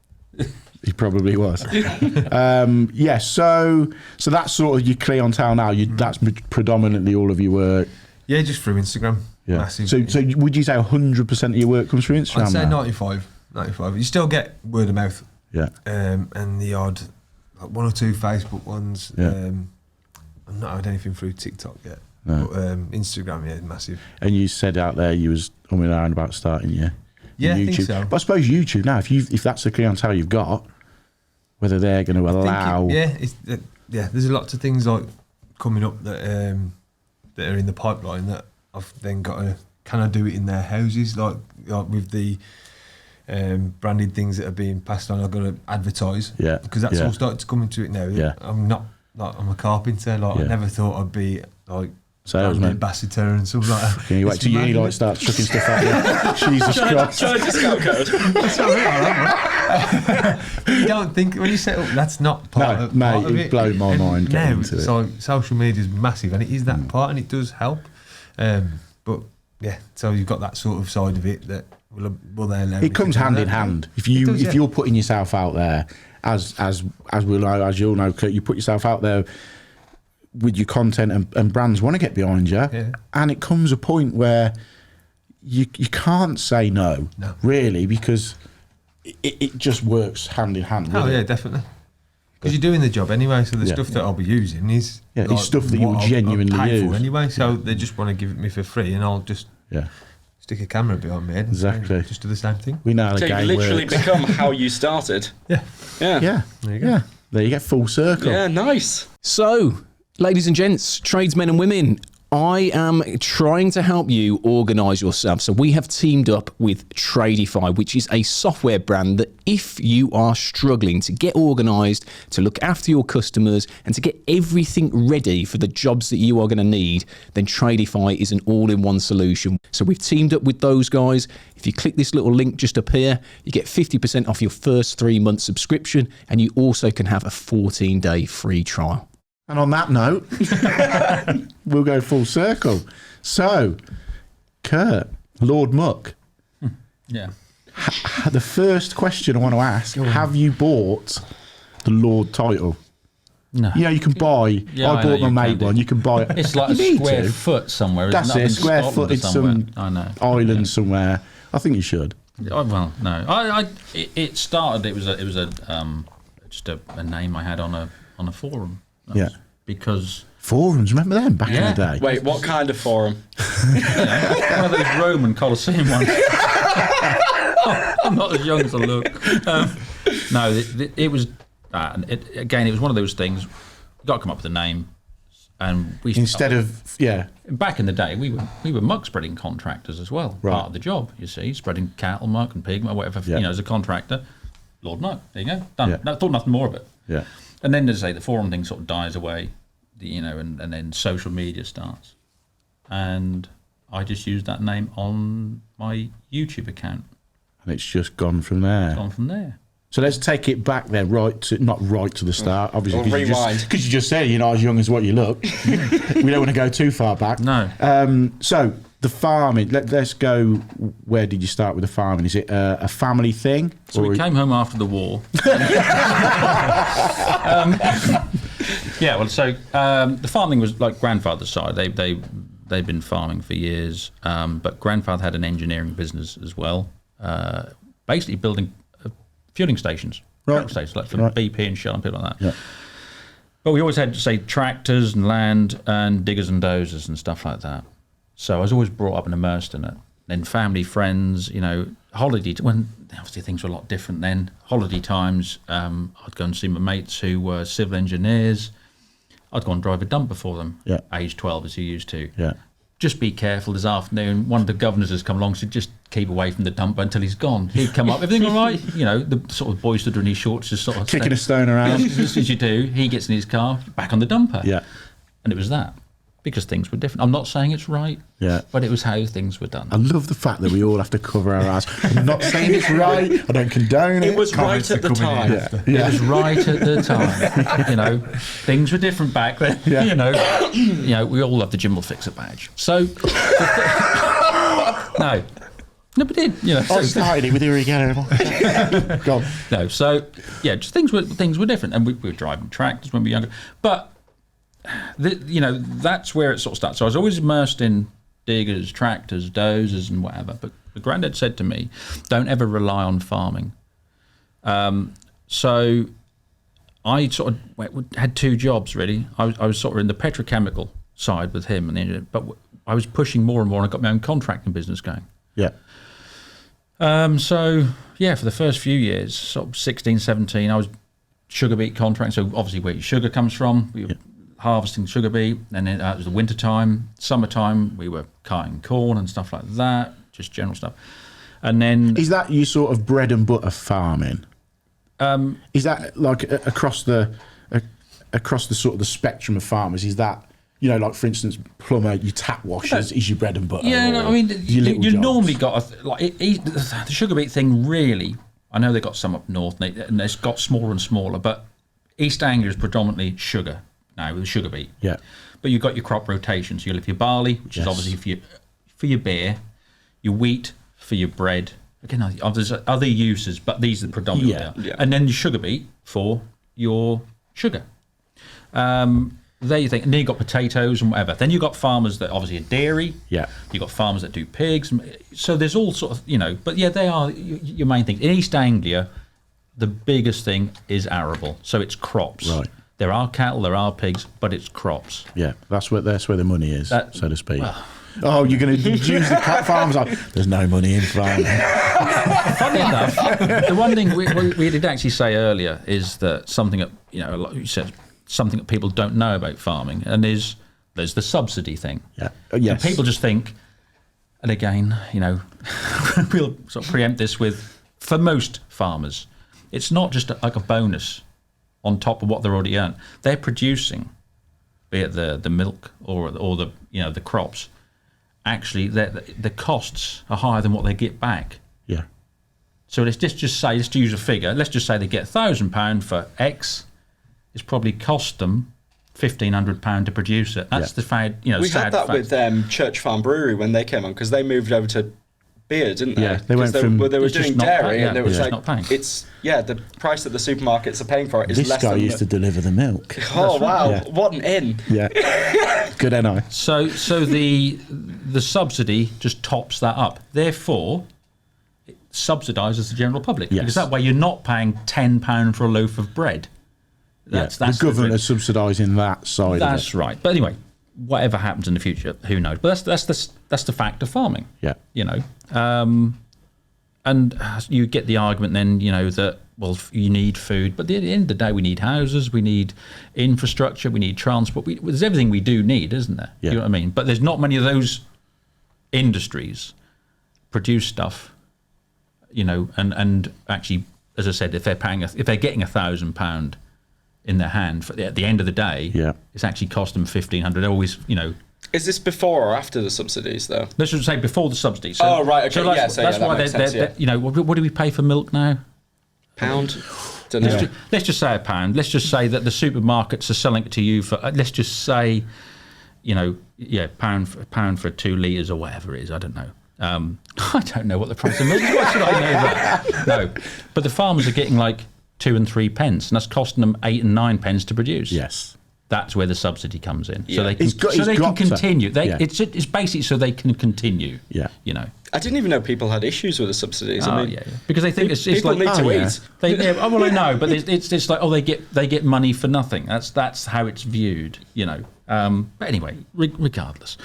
He probably was. Yeah, so that's sort of your clientele now. That's predominantly all of your work. Yeah, just through Instagram. Yeah. Massive. So would you say 100% of your work comes through Instagram? I'd say now? 95. You still get word of mouth. Yeah. And the odd, like 1 or 2 Facebook ones. Yeah. I've not had anything through TikTok yet. No. But Instagram, yeah, massive. And you said out there you was umming around about starting your Yeah, YouTube. I think so. But I suppose YouTube now, if that's the clientele you've got, whether they're going to allow... There's lots of things like coming up that that are in the pipeline that I've then got to, can I do it in their houses? Like with the branded things that are being passed on, I've got to advertise. Yeah. Because that's all started to come into it now. Yeah. I'm not like I'm a carpenter. Like I never thought I'd be like salesman, ambassador, and something like that. Can you wait till uni like start chucking stuff at you? Jesus Christ! Try a discount code. That's what I mean. But you don't think when you set up, that's not part of it. Blow my mind. Now into it's it. like social media is massive, and it is that part, and it does help. But yeah, so you've got that sort of side of it that will then. It comes hand in hand. If you're putting yourself out there, as we'll know, as you'll know, Kurt, you put yourself out there with your content, and brands want to get behind you, and it comes a point where you can't say no, really, because it just works hand in hand. Oh yeah, definitely. Because you're doing the job anyway, so the stuff that I'll be using is it's stuff that you'll genuinely use anyway. So they just want to give it me for free, and I'll just stick a camera behind my head and just do the same thing. We know how the game literally works. become how you started. Yeah. There you go. Yeah, there you get full circle. Yeah, nice. So, ladies and gents, tradesmen and women, I am trying to help you organise yourself. So we have teamed up with Tradify, which is a software brand that if you are struggling to get organised, to look after your customers and to get everything ready for the jobs that you are going to need, then Tradify is an all-in-one solution. So we've teamed up with those guys. If you click this little link just up here, you get 50% off your first 3-month subscription, and you also can have a 14-day free trial. And on that note, we'll go full circle. So, Kurt, Lord Muck. Yeah. The first question I want to ask, have you bought the Lord title? No. You know, you can buy, I bought my mate one, you can buy it. It's like a square foot somewhere. That's it, square foot in some island somewhere. I think you should. Well, no. It started, it was just a name I had on a forum. Because forums, remember them back in the day? Wait, what kind of forum? One of those Roman Colosseum ones. I'm not as young as I look. No, it was again. It was one of those things. You got to come up with a name, and we Back in the day, we were muck spreading contractors as well. Right. Part of the job, you see, spreading cattle muck and pig muck, whatever. As a contractor, Lord Muck. There you go. Done. Yeah. No, thought nothing more of it. Yeah. And then, as I say, the forum thing sort of dies away, and then social media starts. And I just used that name on my YouTube account. And it's just gone from there. It's gone from there. So let's take it back there, not right to the start, obviously, Or rewind. because you just said you're not as young as what you look. We don't want to go too far back. No. So the farming, let's go, where did you start with the farming? Is it a family thing? So we came home after the war. The farming was like grandfather's side. They've been farming for years, but grandfather had an engineering business as well, basically building fueling stations, petrol stations, like for BP and Shell and people like that. Yeah. But we always had, say, tractors and land and diggers and dozers and stuff like that. So I was always brought up and immersed in it. Then family, friends, holiday, when obviously things were a lot different then. Holiday times, I'd go and see my mates who were civil engineers. I'd go and drive a dumper for them, age 12 as you used to. Yeah. Just be careful this afternoon. One of the governors has come along, so just keep away from the dumper until he's gone. He'd come up, everything all right? The sort of boy stood in his shorts, just sort of kicking a stone around. As you do. He gets in his car, back on the dumper. Yeah. And it was that. Because things were different. I'm not saying it's right, but it was how things were done. I love the fact that we all have to cover our ass. I'm not saying it's right. I don't condone it. It was right at the time. It was right at the time. Things were different back then. Yeah. We all have the Jim will fix it badge. So, no, but it did. I started it with URI. Go on. No, so just things were different, and we were driving tractors when we were younger, but. That's where it sort of starts. So I was always immersed in diggers, tractors, dozers, and whatever. But the granddad said to me, "Don't ever rely on farming." So I sort of had two jobs really. I was sort of in the petrochemical side with him, but I was pushing more and more, and I got my own contracting business going. Yeah. For the first few years, sort of 16, 17, I was sugar beet contract. So obviously where your sugar comes from. Harvesting sugar beet, and then it was the winter time, summertime we were cutting corn and stuff like that, just general stuff. And then is that your sort of bread and butter farming? Is that like across the across the sort of the spectrum of farmers, is that, you know, like for instance, plumber, your tap washers is your bread and butter? Yeah, no, I mean, you normally got the sugar beet thing. Really, I know they've got some up north, and it's got smaller and smaller. But East Anglia is predominantly sugar now with the sugar beet. Yeah. But you've got your crop rotations. You'll have your barley, which is obviously for your beer, your wheat for your bread. Again, there's other uses, but these are predominantly. Yeah. And then your sugar beet for your sugar. There you think, and then you've got potatoes and whatever. Then you've got farmers that obviously are dairy. Yeah. You've got farmers that do pigs. So there's all sort of, you know, but yeah, they are your main thing. In East Anglia, the biggest thing is arable. So it's crops. Right. There are cattle, there are pigs, but it's crops. Yeah, that's where the money is, so to speak. Oh, you're going to use the cat farms? There's no money in farming. Funny enough, the one thing we did actually say earlier is that something that, you know, like you said, something that people don't know about farming, and there's the subsidy thing. Yeah. Yes. And people just think, and again, you know, we'll sort of preempt this with, for most farmers, it's not just like a bonus on top of what they're already earning. They're producing, be it the milk or the, you know, the crops. Actually, the costs are higher than what they get back. Yeah. So let's just use a figure. Let's just say they get £1,000 for X. It's probably cost them £1,500 to produce it. That's the fact. You know, we sad had that fact. with Church Farm Brewery when they came on, because they moved over to beer, didn't they? Yeah, they went from. They were It's just doing not dairy, paying, and it yeah, was it's like not paying. the price that the supermarkets are paying for it is This less guy than used to deliver the milk. Oh wow, Yeah. what an in! Yeah. Good NI. So the subsidy just tops that up. Therefore, it subsidises the general public, Yes. because that way you're not paying £10 for a loaf of bread. That's the government trick. are subsidising that side That's of it. right. But anyway, whatever happens in the future, who knows? But that's the fact of farming. Yeah. You know, and you get the argument then, you know, that, well, you need food, but at the end of the day, we need houses, we need infrastructure, we need transport. There's everything we do need, isn't there? Yeah. You know what I mean? But there's not many of those industries produce stuff, you know, and actually, as I said, if they're getting £1,000 in their hand at the end of the day, Yeah. it's actually cost them $1,500. They're always, you know. Is this before or after the subsidies, though? Let's just say before the subsidies. So, Oh, right, okay, So that's, yeah, that's that why makes sense, yeah. you know, what do we pay for milk now? Pound? Don't know. Let's just say £1. Let's just say that the supermarkets are selling it to you for, let's just say, you know, pound for 2 litres or whatever it is. I don't know. I don't know what the price of milk is. Why should I know that? No. But the farmers are getting like 2 and 3 pence, and that's costing them 8 and 9 pence to produce. Yes. That's where the subsidy comes in. Yeah. So they can, He's got can to. continue. Yeah. It's basically so they can continue. Yeah. You know. I didn't even know people had issues with the subsidies. I mean, Because they think it's people like need to yeah. eat. well, I know, but it's like, they get money for nothing. That's how it's viewed, you know. But anyway, regardless.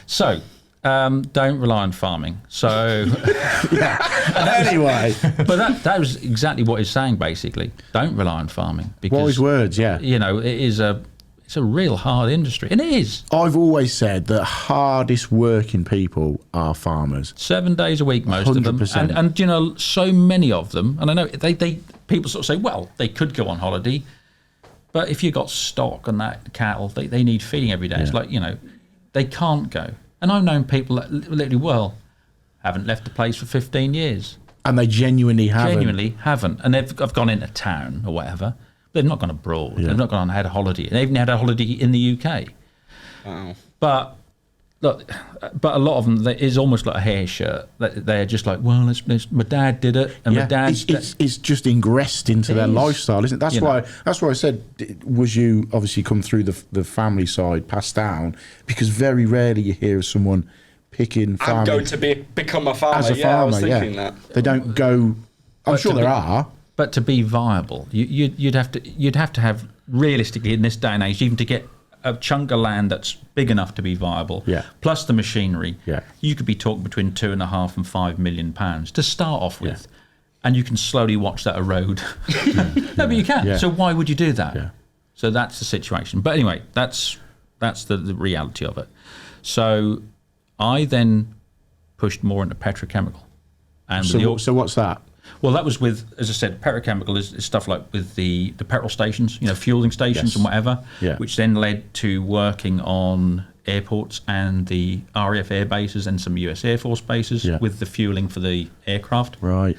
So don't rely on farming. So, Anyway. but that was exactly what he's saying. Basically, don't rely on farming because Wise words, yeah. you know it's a real hard industry, and it is. I've always said that hardest working people are farmers. 7 days a week, most of them, 100%. and you know, so many of them. And I know they people sort of say, well, they could go on holiday, but if you got stock and that cattle, they need feeding every day. It's Yeah. like, you know, they can't go. And I've known people that literally haven't left the place for 15 years. And they genuinely haven't. And have gone into town or whatever. They've not gone abroad. Yeah. They've not gone and had a holiday. They've even had a holiday in the UK. Wow. But look, a lot of them is almost like a hair shirt. They're just like, well, my dad did it, and my dad. It's just ingressed into their is. lifestyle, isn't it? That's You why. know. That's why I said, was you obviously come through the family side, passed down, because very rarely you hear of someone picking farming. I'm going to become a farmer. as a Yeah, I farmer. was thinking that. They don't go. I'm But sure to there be- are. But to be viable, you'd have to have realistically in this day and age, even to get a chunk of land that's big enough to be viable, Yeah. plus the machinery, Yeah. you could be talking between £2.5 and £5 million to start off with, Yeah. and you can slowly watch that erode. No, but you can. Yeah. So why would you do that? Yeah. So that's the situation. But anyway, that's the reality of it. So I then pushed more into petrochemical, and So what's that? Well, that was with, as I said, petrochemical is stuff like with the petrol stations, fueling stations Yes. and whatever, Yeah. which then led to working on airports and the RAF air bases and some US Air Force bases Yeah. with the fueling for the aircraft. Right.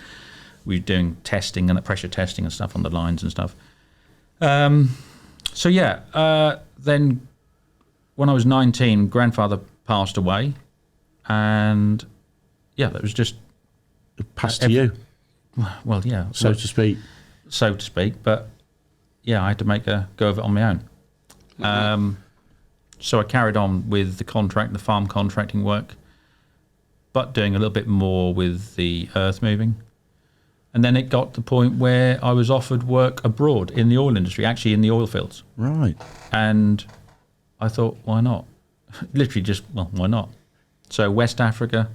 We were doing testing and pressure testing and stuff on the lines and stuff. Then when I was 19, grandfather passed away, and that was just Passed to you, well, yeah, so to speak. so to speak. But I had to make a go of it on my own. So I carried on with the farm contracting work, but doing a little bit more with the earth moving. And then it got to the point where I was offered work abroad in the oil industry, actually in the oil fields. Right. And I thought, why not? Literally just, why not? So West Africa,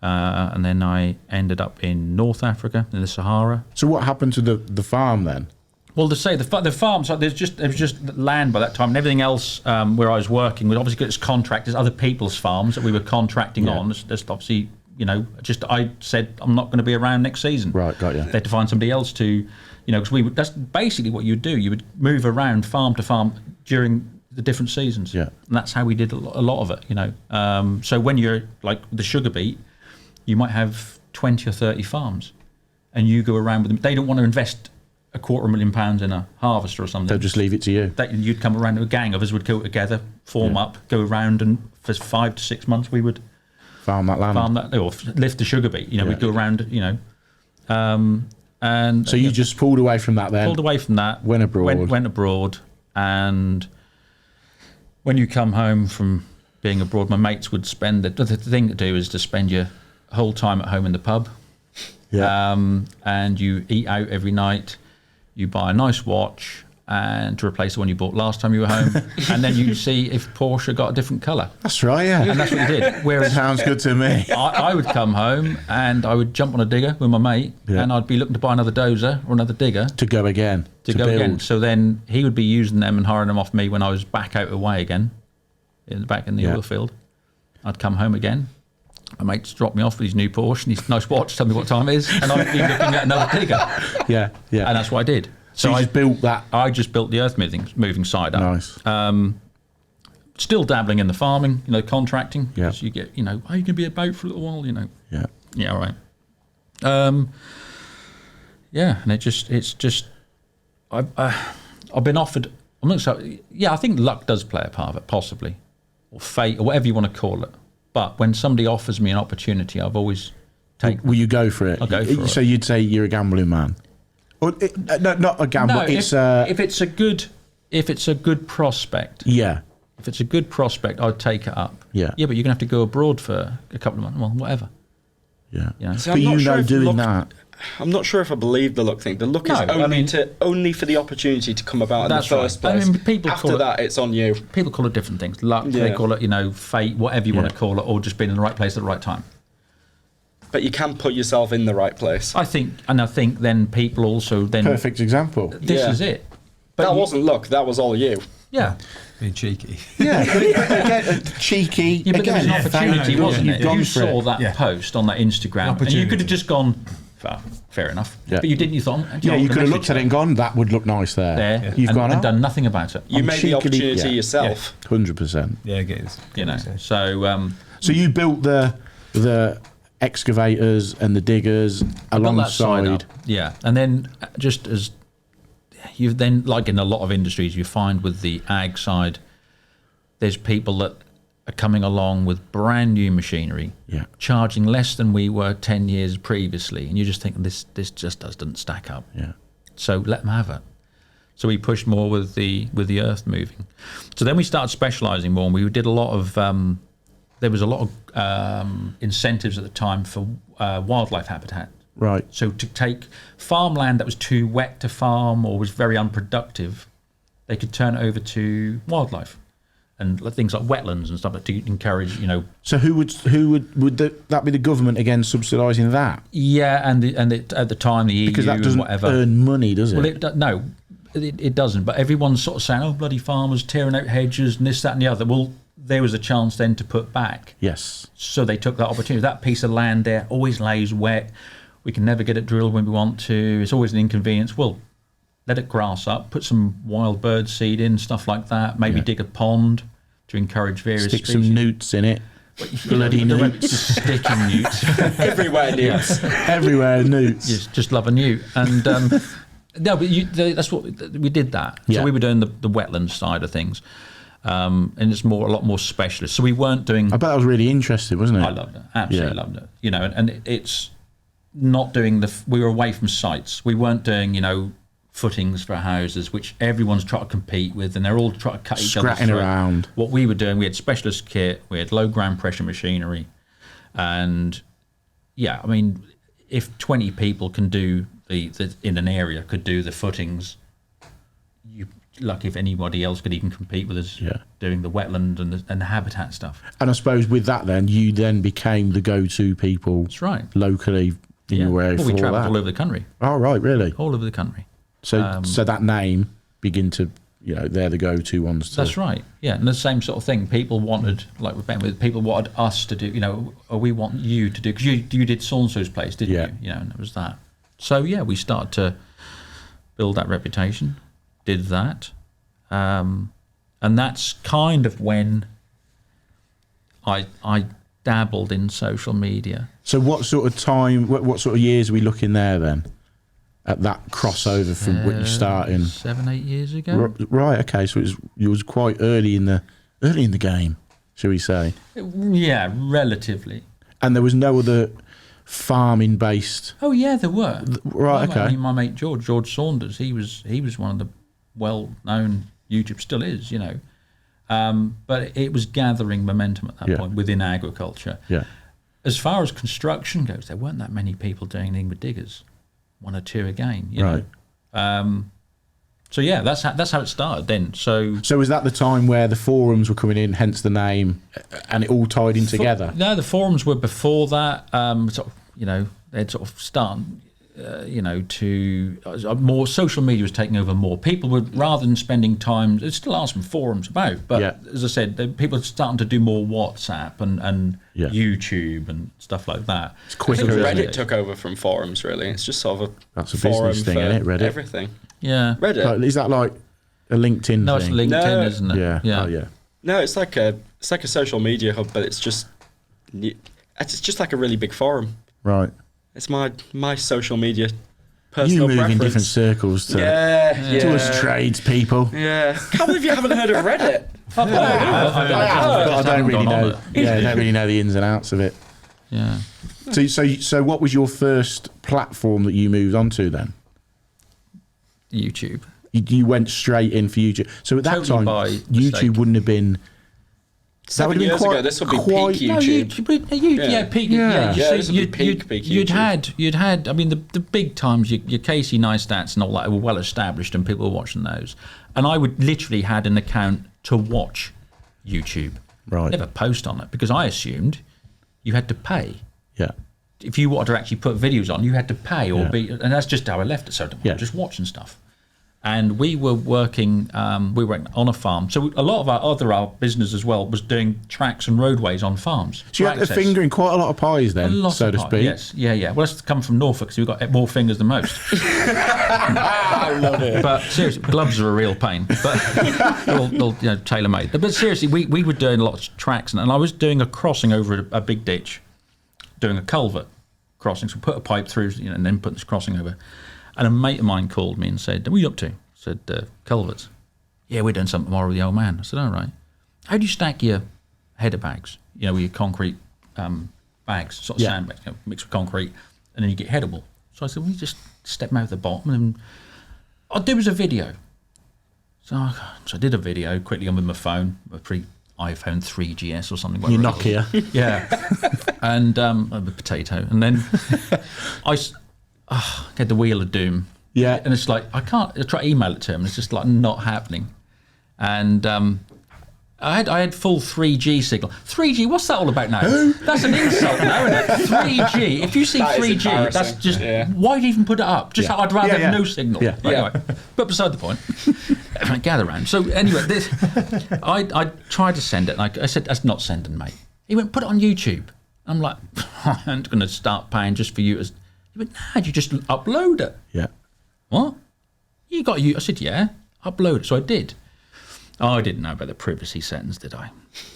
and then I ended up in North Africa, in the Sahara. So what happened to the farm then? Well, to say the farm, so there was just land by that time, and everything else where I was working would obviously get its contract. There's other people's farms that we were contracting on. There's obviously, I said I'm not going to be around next season. Right, got you. They had to find somebody else to, because that's basically what you'd do. You would move around farm to farm during the different seasons. Yeah. And that's how we did a lot of it. So when you're like the sugar beet, you might have 20 or 30 farms, and you go around with them. They don't want to invest £250,000 in a harvester or something. They'll just leave it to you. You'd come around, a gang of us would go together, form up, go around, and for 5 to 6 months we would Farm that land. farm that, or lift the sugar beet. We'd go around, and So you just pulled away from that then? pulled away from that, Went abroad. went abroad, and when you come home from being abroad, my mates would spend the thing to do is to spend your whole time at home in the pub. Yeah. And you eat out every night. You buy a nice watch and to replace the one you bought last time you were home, and then you see if Porsche got a different colour. That's right, yeah. And that's what you did. Whereas Sounds good to me. I would come home and I would jump on a digger with my mate, and I'd be looking to buy another dozer or another digger To go again. to go build. again. So then he would be using them and hiring them off me when I was back out away again, back in the oil field. I'd come home again. My mate's dropped me off with his new Porsche and his nice watch, tell me what time it is, and I'd be looking at another digger. Yeah, yeah. And that's what I did. so you I just built that. I just built the earth moving side up. Nice. Still dabbling in the farming, contracting. Yeah. So you get, are you going to be a boat for a little while, Yeah. Yeah, all right. And it's just, I've been offered. I'm not so. Yeah, I think luck does play a part of it, possibly, or fate, or whatever you want to call it. But when somebody offers me an opportunity, I've always taken. Will you go for it? I'll go for it. So you'd say you're a gambling man? Or no, not a gamble. No, It's if it's a good prospect. yeah. If it's a good prospect, I'd take it up. Yeah. Yeah, but you're gonna have to go abroad for a couple of months. Well, whatever. Yeah. See, But I'm not sure if doing luck- that. I'm not sure if I believe the luck thing. The luck No, is I mean- only for the opportunity to come about in the That's right. first place. I mean, people After call it- that, it's on you. People call it different things. Luck, they Yeah. call it, fate, whatever you want to call it, or just being in the right place at the right time. But you can put yourself in the right place. I think then people also then Perfect example. this Yeah. is it. But That you- wasn't luck. That was all you. Yeah. Being cheeky. Yeah, but again, cheeky. Yeah, but there was again, an opportunity, yeah, wasn't you've it? gone You for saw it. that Yeah. post on that Instagram, and you could have just gone, fair enough. Yeah. But you didn't. You thought, Yeah, you could have looked at it and gone, that would look nice there. there, You've and, gone and out. done nothing about it. You I'm made the cheekily- opportunity yeah. yourself. 100%. Yeah, get this. So So you built the excavators and the diggers built that side alongside. up. Yeah, and then just as you've then, like in a lot of industries, you find with the ag side, there's people that are coming along with brand new machinery, Yeah. charging less than we were 10 years previously, and you just think this just doesn't stack up. Yeah. So let them have it. So we pushed more with the earth moving. So then we started specialising more, and we did a lot of. There was a lot of incentives at the time for wildlife habitat. Right. So to take farmland that was too wet to farm or was very unproductive, they could turn it over to wildlife and things like wetlands and stuff to encourage, So who would that be the government again subsidising that? Yeah, and at the time the EU Because that and doesn't whatever. earn money, does it? Well, no, it doesn't. But everyone's sort of saying, "Oh, bloody farmers tearing out hedges and this, that, and the other." Well, there was a chance then to put back. Yes. So they took that opportunity. That piece of land there always lays wet. We can never get it drilled when we want to. It's always an inconvenience. Well, let it grass up, put some wild bird seed in, stuff like that. Maybe dig a pond to encourage various Stick species. some newts in it. Bloody The newts. just sticking newts. Everywhere newts. Everywhere newts. Just love a newt. And no, but that's what we did that. Yeah. So we were doing the wetland side of things, and it's a lot more specialist. So we weren't doing. I bet that was really interesting, wasn't it? I loved it. Absolutely Yeah. loved it. You know, and it's not doing we were away from sites. We weren't doing, footings for houses, which everyone's trying to compete with, and they're all trying to cut each other's Scratting throat. around. What we were doing, we had specialist kit, we had low ground pressure machinery, and yeah, I mean, if 20 people can do the in an area could do the footings, you lucky if anybody else could even compete with us doing the wetland and the habitat stuff. And I suppose with that, then you then became the go-to people. That's right. Locally in your area Well, for we travelled that. all over the country. Oh right, really? All over the country. So that name begin to, they're the go-to ones. That's right. Yeah, and the same sort of thing. People wanted, like with Ben, people wanted us to do. Or we want you to do, because you did so and so's place, didn't you? And it was that. So yeah, we started to build that reputation. Did that, and that's kind of when I dabbled in social media. So what sort of time, what sort of years are we looking there then? At that crossover from what you started in 7-8 years ago. Right, okay, so you was quite early in the game, shall we say? Yeah, relatively. And there was no other farming based. Oh yeah, there were. Right, okay. I mean, my mate George Saunders, he was one of the well-known YouTube, still is, but it was gathering momentum at that point within agriculture. Yeah. As far as construction goes, there weren't that many people doing anything with diggers. 1 or 2 again, Right. So yeah, that's how it started then. So was that the time where the forums were coming in, hence the name, and it all tied in together? No, the forums were before that. They'd sort of started, to more social media was taking over more. People would, rather than spending time, there still are some forums about, but as I said, people are starting to do more WhatsApp and YouTube and stuff like that. It's quicker. I think isn't Reddit it? took over from forums, really. It's just sort of That's a forum business thing, for isn't it, Reddit? everything. Yeah. Reddit. Like, is that like a LinkedIn No, thing? it's LinkedIn, No. isn't it? Yeah. Oh, yeah. No, it's like a social media hub, but it's just like a really big forum. Right. It's my social media You personal move preference. in different circles to us trades people. Yeah. Can't believe you haven't heard of Reddit. But I don't really know. Yeah, I don't really know the ins and outs of it. Yeah. So what was your first platform that you moved onto then? YouTube. You went straight in for YouTube. So at that Totally time, by YouTube mistake. wouldn't have been. 7 years ago, this would be quite- peak No, YouTube. peak. Yeah. This would be peak You'd YouTube. had. I mean, the big times, your Casey Neistats and all that were well established, and people were watching those. And I would literally had an account to watch YouTube. Right. Never post on it because I assumed you had to pay. Yeah. If you wanted to actually put videos on, you had to pay or Yeah. be, and that's just how I left it. So Yeah. just watching stuff. And we were working on a farm. So a lot of our business as well was doing tracks and roadways on farms. So you for had a access. finger in quite a lot of pies A then, lot so of to pie, speak. Yes, yeah. Well, that's come from Norfolk, so we've got more fingers than most. I love it. But seriously, gloves are a real pain. But they're tailor made. But seriously, we were doing lots of tracks, and I was doing a crossing over a big ditch, doing a culvert crossing. So put a pipe through, and then put this crossing over. And a mate of mine called me and said, "What are you up to?" I said, "Culverts." "Yeah, we're doing something tomorrow with the old man." I said, "All right. How do you stack your header bags? With your concrete bags, sort of sandbags, mixed with concrete, and then you get headable." So I said, "Well, you just step them out the bottom, and I'll do as a video." So I did a video quickly on with my phone, a pre-iPhone 3GS or something. Your whatever it was. Nokia. Yeah, and a potato, and then I get the wheel of doom. Yeah. And it's like, I try to email it to him, and it's just like not happening. And I had full 3G signal. 3G, what's that all about now? That's an insult now, isn't it? 3G. If you see That is 3G, that's embarrassing. just, Yeah. why do you even put it up? Just I'd rather have no signal. Yeah. But anyway, but beside the point, gather round. So anyway, I tried to send it, and I said, "That's not sending, mate." He went, "Put it on YouTube." I'm like, "I ain't going to start paying just for you to He went, nah, you just upload it. Yeah. What? I said, yeah, upload it. So I did. Oh, I didn't know about the privacy settings, did I?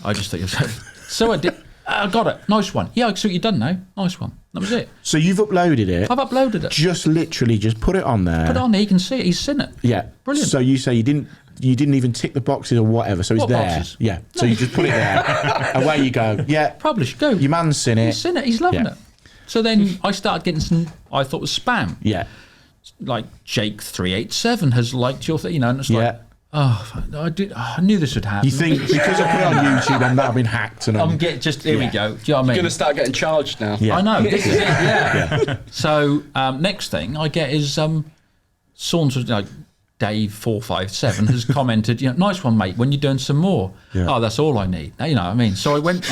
I just thought it was... So I did. I got it. Nice one. Yeah, I see what you've done now. Nice one. That was it. So you've uploaded it. I've uploaded it. Just literally just put it on there. Put it on there. He can see it. He's seen it. Yeah. Brilliant. So you say you didn't even tick the boxes or whatever. So it's What there. boxes? Yeah. So you just put it there. Away you go. Yeah. Publish. Go. Your man's seen it. He's seen it. He's loving Yeah. it. So then I started getting some, I thought was spam. Yeah. Like Jake387 has liked your thing, and it's like, Yeah. I knew this would happen. You think because I put it on YouTube and that'll been hacked and here we go. Do you know what I mean? You're going to start getting charged now. Yeah. I know. This is it. Yeah. So next thing I get is Saunders, like Dave457 has commented, nice one, mate. When you're doing some more, oh, that's all I need. You know what I mean? So I went.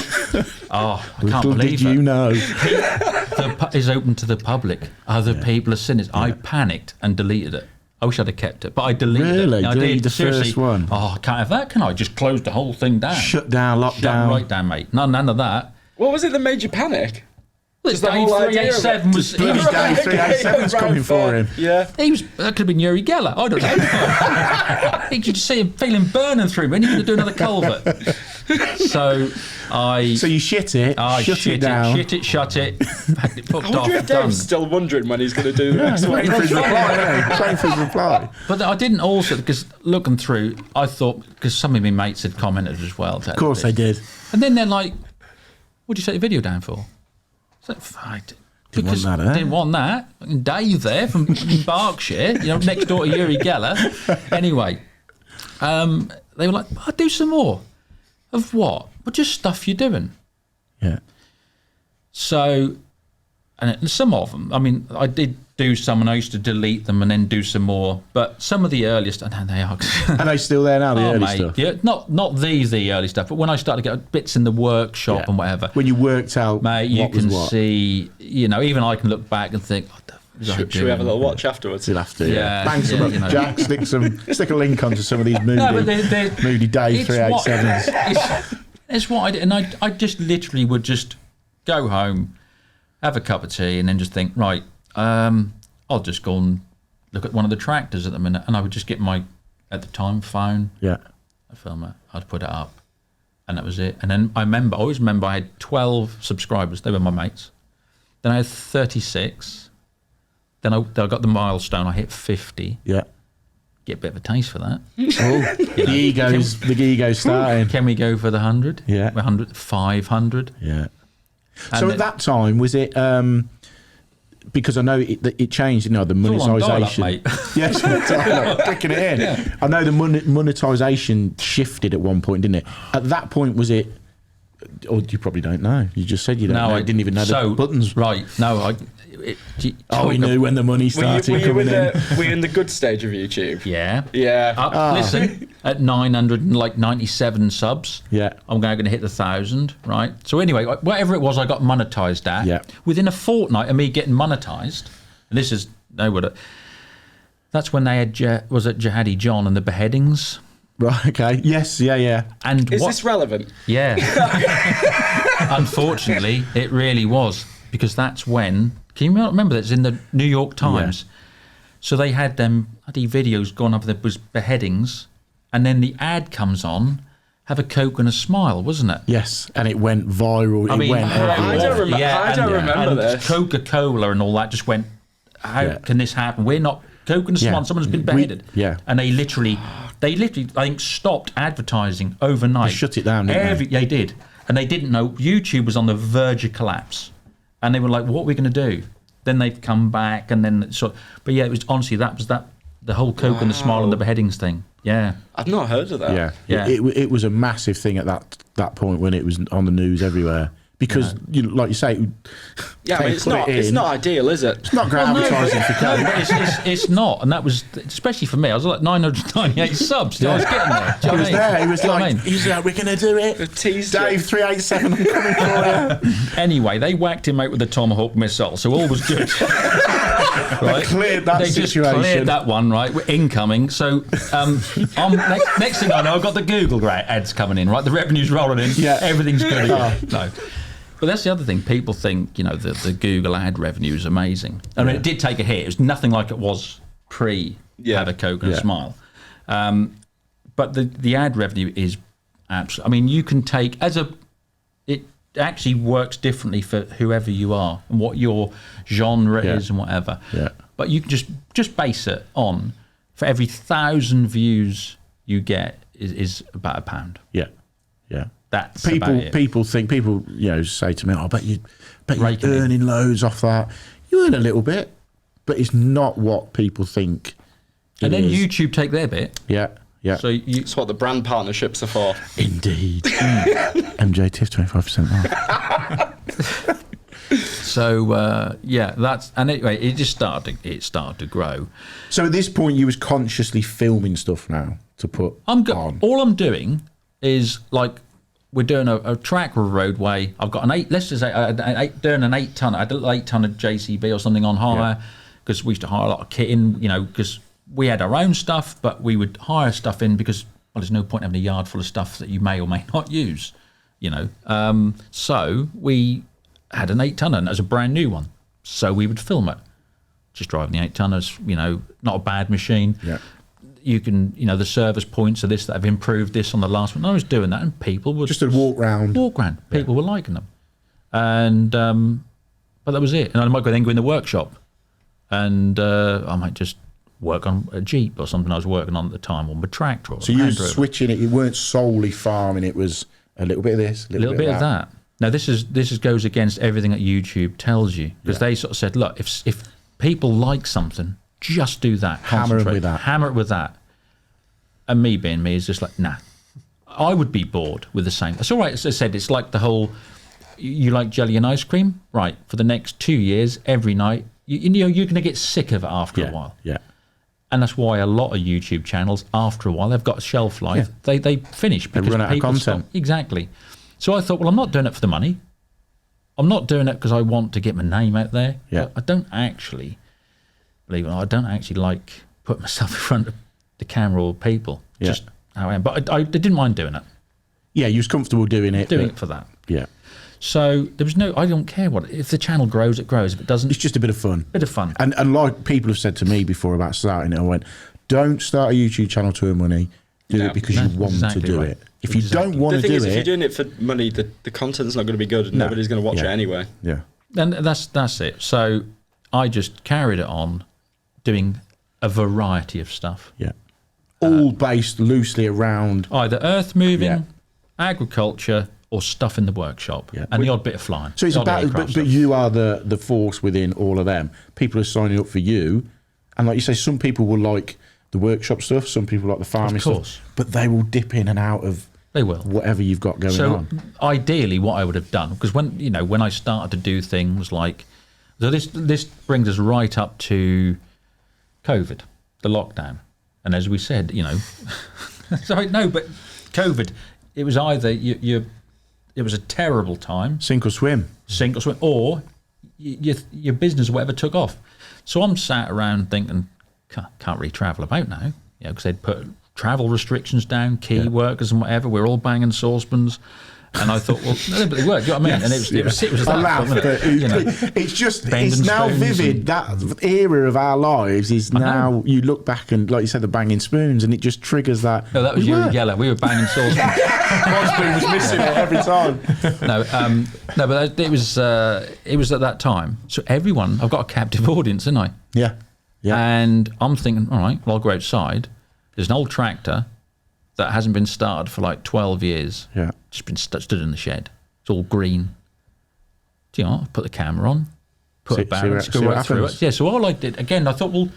I can't Little believe did it. you know. Is open to the public. Other people have seen it. I panicked and deleted it. I wish I'd have kept it, but I deleted it. Really? I Deleted did. the Seriously. first one? Oh, I can't have that, can I? Just close the whole thing down. Shut down, lockdown. Shut right down, mate. None of that. What was it that made you panic? Well, Just the whole idea of it. 387 was. Bloody Dave 387's coming for him. Yeah. That could have been Uri Geller. I don't know. You could see him feeling burning through me, and he could do another culvert. So you shit it, shut it down. Shut it. Packed it, fucked I wonder off, if done. Dave's still wondering when he's going to do the next one. Waiting for his reply. Waiting for his reply. But I didn't also, because looking through, I thought, because some of my mates had commented as well. Of course they did. And then they're like, what'd you shut your video down for? So, Didn't want that, eh? Didn't want that. Fucking Dave there from Berkshire, next door to Uri Geller. Anyway, they were like, I'll do some more. Of what? Well, just stuff you're doing. Yeah. So, and some of them, I mean, I did do some and I used to delete them and then do some more. But some of the earliest, I know they are. Are they still there now, the early mate, stuff? yeah, not the early stuff, but when I started to get bits in the workshop and whatever. When you worked out Mate, you what was can what. see, even I can look back and think, what the f- was I Should we doing? have a little watch afterwards? You'll have to, Yeah, Bang some yeah, up, you know. Jack, stick a link onto some of these moody, No, but they're- moody Dave It's what- 387s. It's what I did. And I just literally would just go home, have a cup of tea, and then just think, right, I'll just go and look at one of the tractors at the minute. And I would just get my, at the time, phone, Yeah. a filmer, I'd put it up. And that was it. And then I always remember I had 12 subscribers. They were my mates. Then I had 36. Then I got the milestone. I hit 50. Yeah. Get a bit of a taste for that. Oh, the ego's starting. Can we go for the 100? Yeah. 100, 500. Yeah. And So it- at that time, was it because I know it changed, the all on monetisation. dial-up, mate. Yes, clicking it in. Yeah. I know the monetisation shifted at one point, didn't it? At that point, was it? Or you probably don't know. You just said you don't know. I didn't even know the buttons. Right. No, We knew when the money started Were you coming in. were you in the good stage of YouTube? Yeah. Yeah. Listen, at 997 subs, Yeah. I'm going to hit the 1,000, right? So anyway, whatever it was, I got monetized at. Yeah. Within a fortnight of me getting monetized, and this is that's when they had was it Jihadi John and the beheadings. Right. Okay. Yes. Yeah. And Is this relevant? Yeah. Unfortunately, it really was, because that's when. Can you remember that? It's in the New York Times. Yeah. So they had them bloody videos gone up. There was beheadings, and then the ad comes on. Have a Coke and a smile, wasn't it? Yes, and it went viral. It went I everywhere. don't remember this. Coca-Cola and all that just went. How can this happen? We're not Coke and a smile. Yeah. Someone's been beheaded. And they literally, I think, stopped advertising overnight. They shut it down, didn't they? They did, and they didn't know YouTube was on the verge of collapse, and they were like, "What are we going to do?" Then they've come back, and then but yeah, it was honestly that was the whole Coke and the smile and the beheadings thing. Yeah, I've not heard of that. Yeah. It was a massive thing at that point when it was on the news everywhere. Because, like you say, Yeah, I mean, it's not ideal, is it? It's not great advertising for Coke. but it's not, and that was especially for me. I was like 998 subs. I was getting there. Do you know He was what I mean? there. He was Do you know what I like, mean? we're going to do it. Teased Dave 387, I'm coming for you. Anyway, they whacked him out with the Tomahawk missile, so all was good. Right? Cleared that They just situation. cleared that one, right? We're incoming. So next thing I know, I've got the Google ads coming in, right? The revenue's rolling in. Yeah. Everything's good again. No. But that's the other thing. People think, the Google ad revenue is amazing. I mean, it did take a hit. It was nothing like it was pre Have a Coke and a Smile. But the ad revenue is absolutely. I mean, you can take it actually works differently for whoever you are and what your genre is and whatever. Yeah. But you can just base it on, for every 1,000 views you get is about £1. Yeah. Yeah. That's people say to me, "I bet you're Raking it. earning loads off that." You earn a little bit, but it's not what people think. And it then is. YouTube take their bit. Yeah. Yeah. So It's what the brand partnerships are for. Indeed. MJ Tiff 25% off. So that's, and anyway, it started to grow. So at this point, you was consciously filming stuff now to put on. All I'm doing is, like, we're doing a track or a roadway. I've got let's just say doing an 8-ton. I did an 8-ton JCB or something on hire, because we used to hire a lot of kit in, because we had our own stuff, but we would hire stuff in because, well, there's no point having a yard full of stuff that you may or may not use, So we had an 8-tonner, and it was a brand new one. So we would film it. Just driving the 8-tonners, not a bad machine. Yeah. You can, the service points of this that have improved this on the last one. I was doing that, and people would Just a walk round. People were liking them, and but that was it. And I might then go in the workshop, and I might just work on a Jeep or something I was working on at the time, or my tractor. Or So you were switching it. You weren't solely farming. It was a little bit of this, a little bit of that. Now this goes against everything that YouTube tells you, because they sort of said, look, if people like something, just do that. Hammer it with that. Hammer it with that. And me being me is just like, nah. I would be bored with the same. That's all right. As I said, it's like the whole, you like jelly and ice cream? Right. For the next 2 years, every night, you're going to get sick of it after a while. Yeah. And that's why a lot of YouTube channels, after a while, they've got a shelf life. Yeah. They finish because run out of people content. stop. Exactly. So I thought, well, I'm not doing it for the money. I'm not doing it because I want to get my name out there. Yeah. I don't actually, believe it or not, I don't actually like putting myself in front of the camera or people. Yeah. Just how I am. But I didn't mind doing it. Yeah, you was comfortable doing it. Doing it for that. Yeah. So there was I don't care if the channel grows, it grows. If it doesn't, It's just a bit of fun. bit of fun. And like people have said to me before about starting it, I went, don't start a YouTube channel to earn money. Do it because you want exactly to do right. it. If you don't want The to thing do is, if you're it, doing it for money, the content's not going to be good, and nobody's going to watch it anyway. yeah, And that's it. So I just carried it on, doing a variety of stuff. yeah, all based loosely around. Either earth moving, Yeah. agriculture, or stuff in the workshop, Yeah. and the odd bit of flying. So it's The odd about, aircraft but stuff. you are the force within all of them. People are signing up for you, and like you say, some people will like the workshop stuff, some people like the farming Of course. stuff, but they will dip in and out of They will. whatever you've got going So on. ideally, what I would have done, because when I started to do things like, so this brings us right up to COVID, the lockdown, and as we said, sorry, no, but COVID, it was either it was a terrible time, Sink or swim. sink or swim, or your business or whatever took off. So I'm sat around thinking, can't really travel about now, because they'd put travel restrictions down, key workers and whatever. We're all banging saucepans, and I thought, well, no, but they worked. You know what I mean? Yes, And it was I that, laugh, wasn't it? but it's just Bend it's and now spoons vivid. and- That era of our lives is now. You look back and, like you said, the banging spoons, and it just triggers that. No, that was we you were. and Geller. We were banging saucepans. One spoon was missing it every time. No, but it was at that time. So everyone, I've got a captive audience, haven't I? Yeah, yeah. And I'm thinking, all right, well, I'll go outside. There's an old tractor that hasn't been started for like 12 years. Yeah. Just been stood in the shed. It's all green. Do you know, I put the camera on, put See- a barrel, see go what right through happens. it. Yeah, so all I did, again, I thought, well,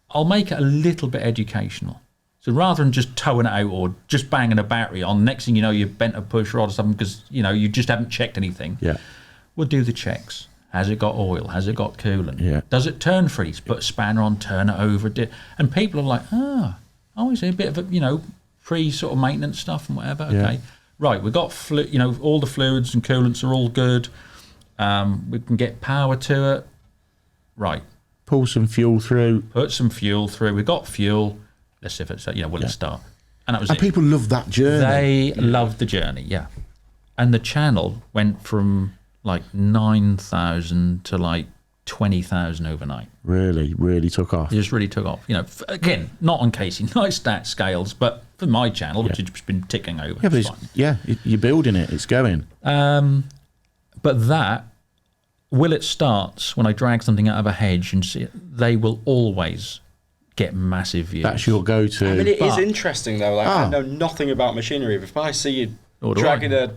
I'll make it a little bit educational. So rather than just towing it out or just banging a battery on, next thing you know, you've bent a push rod or something because, you just haven't checked anything. Yeah. We'll do the checks. Has it got oil? Has it got coolant? Yeah. Does it turn freeze? Put a spanner on, turn it over. And people are like, I see a bit of a, pre sort of maintenance stuff and whatever. Okay. Yeah. Right. We've got, all the fluids and coolants are all good. We can get power to it. Right. Pull some fuel through. Put some fuel through. We've got fuel. Let's see if it's, let's start. And that was And it. people love that journey. They love the journey, yeah. and the channel went from like 9,000 to like 20,000 overnight. Really took off. It just really took off. You know, again, not on Casey Neistat scales, but for my channel, which has just been ticking over. Yeah, but you're building it. It's going. But that, will it starts when I drag something out of a hedge and see it, they will always get massive views. That's your go-to. I mean, it is interesting though. Like, I know nothing about machinery. If I see you dragging a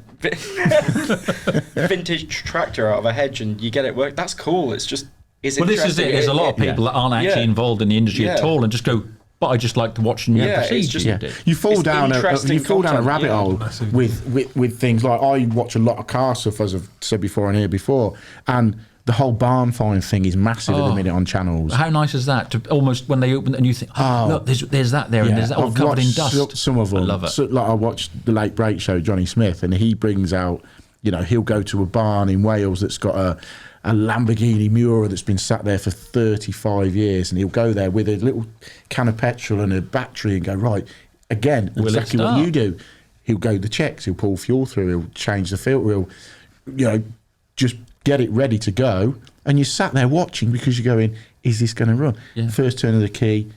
vintage tractor out of a hedge and you get it work, that's cool. It's just well, this is it. There's a lot of people that aren't actually involved in the industry at all and just go, but I just like to watch the procedures. You fall down a rabbit hole with things like, I watch a lot of car stuff, as I've said before and here before, and the whole barn find thing is massive at the minute on channels. How nice is that to almost when they open and you think, look, there's that there and there's that all covered in dust. Some of them. I love it. So, like I watched the Late Break Show, Johnny Smith, and he brings out, you know, he'll go to a barn in Wales that's got a Lamborghini Miura that's been sat there for 35 years, and he'll go there with a little can of petrol and a battery and go, right, again, exactly what you do. He'll go the checks, he'll pull fuel through, he'll change the filter, he'll, you know, just get it ready to go, and you're sat there watching because you're going, is this going to run? First turn of the key,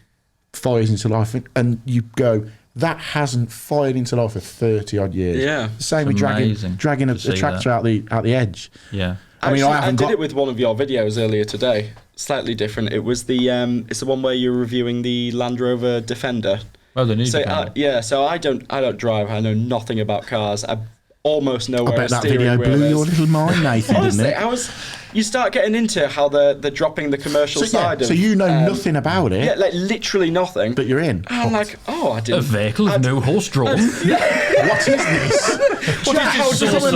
fires into life, and you go, that hasn't fired into life for 30 odd years. Yeah, the same with dragging a tractor out the edge. Yeah, I mean, I did it with one of your videos earlier today. Slightly different. It was it's the one where you're reviewing the Land Rover Defender. Oh, the new Defender. So I don't drive. I know nothing about cars. I almost know where I bet that video blew your little mind, Nathan. Honestly, didn't it? You start getting into how they're dropping the commercial side. So you know nothing about it. Yeah, like literally nothing. But you're in. And I'm like, I didn't. A vehicle with no horse drawn. What is this? How does it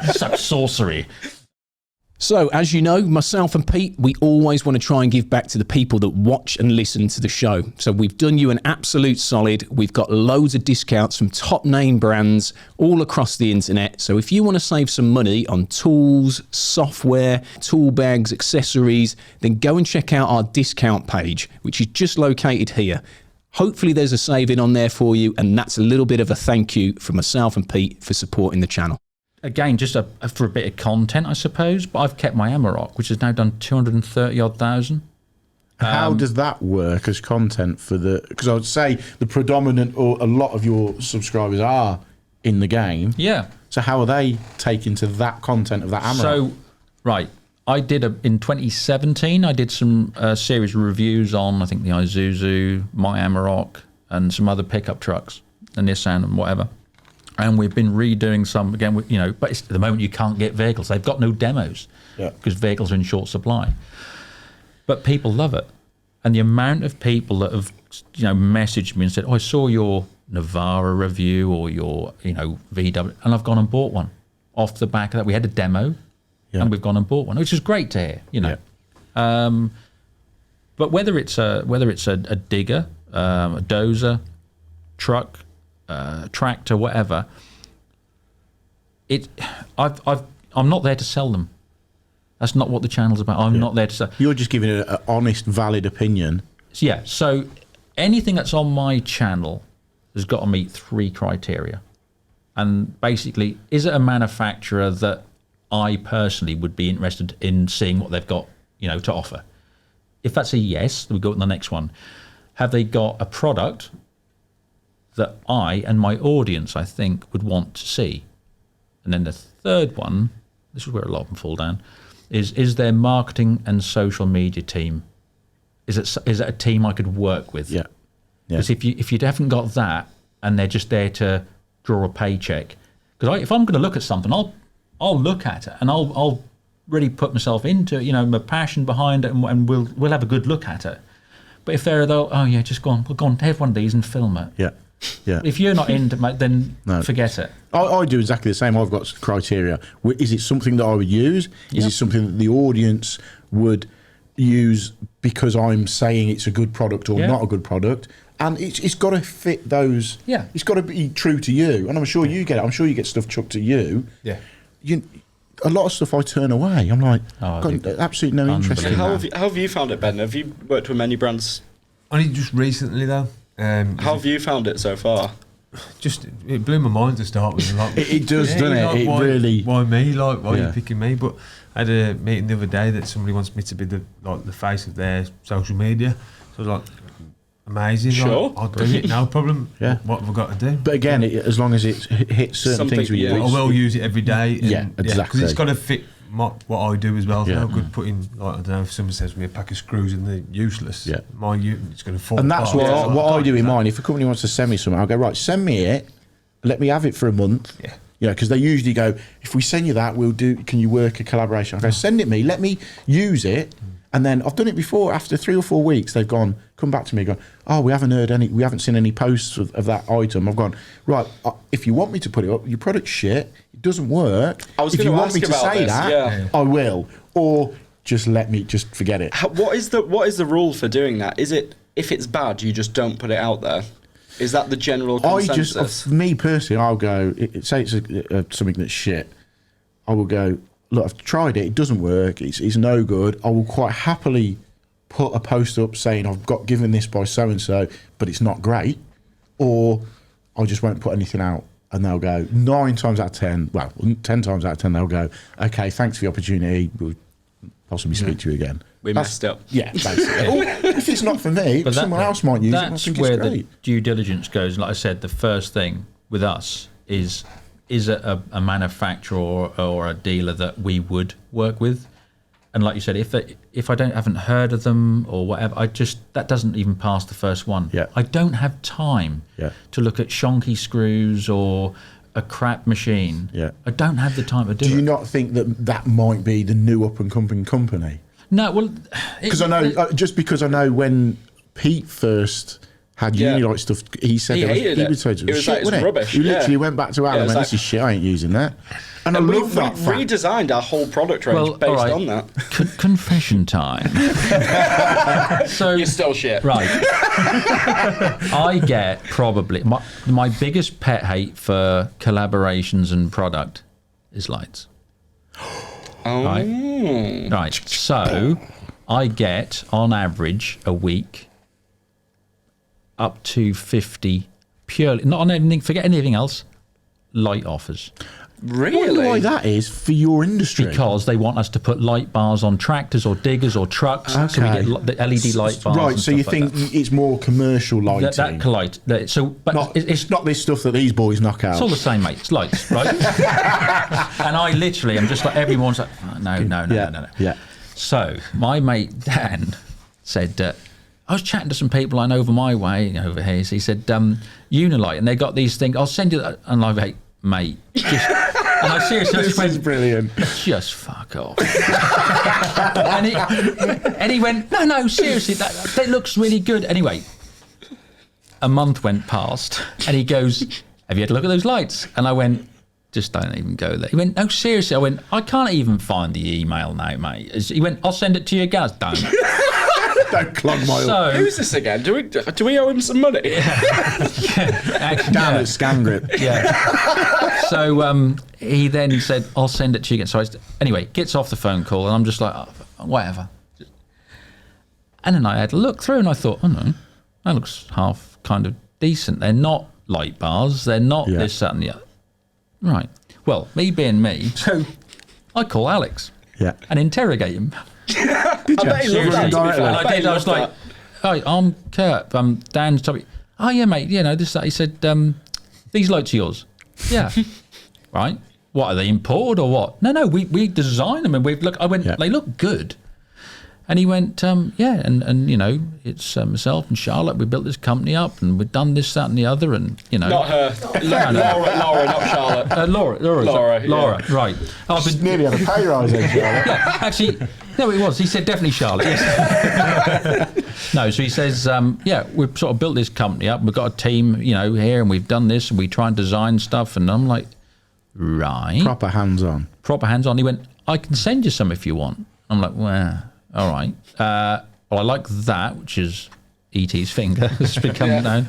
move? Such sorcery. So, as you know, myself and Pete, we always want to try and give back to the people that watch and listen to the show. So we've done you an absolute solid. We've got loads of discounts from top name brands all across the internet. So if you want to save some money on tools, software, tool bags, accessories, then go and check out our discount page, which is just located here. Hopefully there's a saving on there for you, and that's a little bit of a thank you from myself and Pete for supporting the channel. Again, just for a bit of content, I suppose, but I've kept my Amarok, which has now done 230,000. How does that work as content for the... Because I would say the predominant, or a lot of your subscribers are in the game. Yeah. So how are they taking to that content of that Amarok? So, right, I did in 2017, I did some series of reviews on, I think, the Isuzu, my Amarok, and some other pickup trucks, the Nissan and whatever. And we've been redoing some again, you know. But at the moment, you can't get vehicles; they've got no demos because vehicles are in short supply. But people love it, and the amount of people that have, you know, messaged me and said, "Oh, I saw your Navara review or your, you know, VW," and I've gone and bought one off the back of that. We had a demo, and we've gone and bought one, which is great to hear, you know. But whether it's a digger, a dozer, truck, tractor, whatever, I'm not there to sell them. That's not what the channel's about. I'm not there to sell. You're just giving it an honest, valid opinion. So anything that's on my channel has got to meet 3 criteria. And basically, is it a manufacturer that I personally would be interested in seeing what they've got, you know, to offer? If that's a yes, then we go to the next one. Have they got a product that I and my audience, I think, would want to see? And then the third one, this is where a lot of them fall down, is their marketing and social media team. Is it a team I could work with? Yeah. Because if you haven't got that and they're just there to draw a paycheck, because if I'm going to look at something, I'll look at it and I'll really put myself into it, you know, my passion behind it, and we'll have a good look at it. But if they're though, oh yeah, just go on, have one of these and film it. Yeah. If you're not into it, then forget it. I do exactly the same. I've got criteria. Is it something that I would use? Is it something that the audience would use because I'm saying it's a good product or not a good product? And it's got to fit those. Yeah. It's got to be true to you. And I'm sure you get it. I'm sure you get stuff chucked at you. Yeah. A lot of stuff I turn away. I'm like, got absolutely no interest in how that. How have you found it, Ben? Have you worked with many brands? Only just recently, though. How have you found it so far? just it blew my mind to start with. Like, It does, doesn't it? like, It why, really. Why me? Like, why are Yeah. you picking me? But I had a meeting the other day that somebody wants me to be the face of their social media. So I was like, amazing. Sure. Like, I'll do it, no problem. Yeah. What have I got to do? But again, as long as it hits certain Something- things with you, yeah. I will use it every day. And, Yeah, exactly. Because it's got to fit what I do as well. Yeah. No good putting, like, I don't know, if someone says to me a pack of screws and they're useless. Yeah. It's going to fall And that's apart. what I do in mine. If a company wants to send me something, I'll go, right, send me it, let me have it for a month. Yeah. You know, because they usually go, if we send you that, can you work a collaboration? I go, send it me, let me use it. And then I've done it before. After 3 or 4 weeks, they've come back to me, gone, oh, we haven't seen any posts of that item. I've gone, right, if you want me to put it up, your product's shit, it doesn't work. I was if gonna you want ask me to about say this, that, yeah. I will. Or just forget it. What is the rule for doing that? Is it if it's bad, you just don't put it out there? Is that the general consensus? Me personally, I'll go, say it's something that's shit, I will go, look, I've tried it doesn't work, it's no good. I will quite happily put a post up saying I've got given this by so-and-so, but it's not great, or I just won't put anything out. And they'll go 9 times out of 10, well, 10 times out of 10, they'll go, okay, thanks for the opportunity, we'll possibly speak to you again. We messed up. Yeah, basically. Or if it's not for me, someone else might use it. I That's think where it's the great. due diligence goes. Like I said, the first thing with us is a manufacturer or a dealer that we would work with. And like you said, if I haven't heard of them or whatever, that doesn't even pass the first one. Yeah. I don't have time to look at shonky screws or a crap machine. Yeah. I don't have the time to do it. Do you not think that might be the new up and coming company? No, well, Because I know, just because I know when Pete first had Unilight stuff, he said He hated it. was It was shit, like, it's wasn't it? rubbish, He literally yeah. went back to Alan and it's went, like- this is shit, I ain't using that. And I And love we've that fact. redesigned our whole product range based all right. on that. Confession time. So You're still shit. Right. I get probably my biggest pet hate for collaborations and product is lights. Oh. Right. So I get on average a week up to 50 purely, not on anything, forget anything else, light offers. I wonder Really? why that is for your industry. Because they want us to put light bars on tractors or diggers or trucks, so we get the LED light bars. Right, and so you stuff like think it's more commercial lighting. that light? So, but it's not this stuff that these boys knock out. It's all the same, mate. It's lights, right? And I literally am just like, everyone's like, oh, no. Yeah. So my mate Dan said, I was chatting to some people I know over my way, over here. So he said, Unilight, and they got these things. I'll send you that. And I'm like, mate, just. And I seriously This just is went, brilliant. just fuck off. and he went, no, seriously, that looks really good. Anyway, a month went past, and he goes, have you had a look at those lights? And I went, just don't even go there. He went, no, seriously. I went, I can't even find the email now, mate. He went, I'll send it to you guys. Don't. Don't clog my So, Who's this again? Do we owe him some money? actually, down at Scangrip. Yeah. So he then said, I'll send it to you again. So anyway, gets off the phone call, and I'm just like, oh, whatever. And then I had a look through, and I thought, oh no, that looks half kind of decent. They're not light bars. They're not this, that, and the other. Right. Well, me being me, so I call Alex and interrogate him. I bet he loved that, to be fair. And I bet did. he I was loved like, that. "Hi, I'm Kurt. Dan's topic. Oh yeah, mate. You know this. That." He said, "These lights are yours." Yeah. Right. What are they imported or what? No. We designed them and we've look. I went. They look good. And he went, yeah, and you know, it's myself and Charlotte. We built this company up, and we've done this, that, and the other, and you know, Not her. Laura, not Charlotte. Laura, right. I've been Nearly had a pay rise there, Charlotte. actually, no, it was. He said definitely Charlotte. Yes. No, so he says, yeah, we've sort of built this company up. We've got a team, you know, here, and we've done this, and we try and design stuff. And I'm like, right, Proper hands-on. proper hands-on. He went, I can send you some if you want. I'm like, well, all right. Well, I like that, which is E.T.'s finger. It's become known.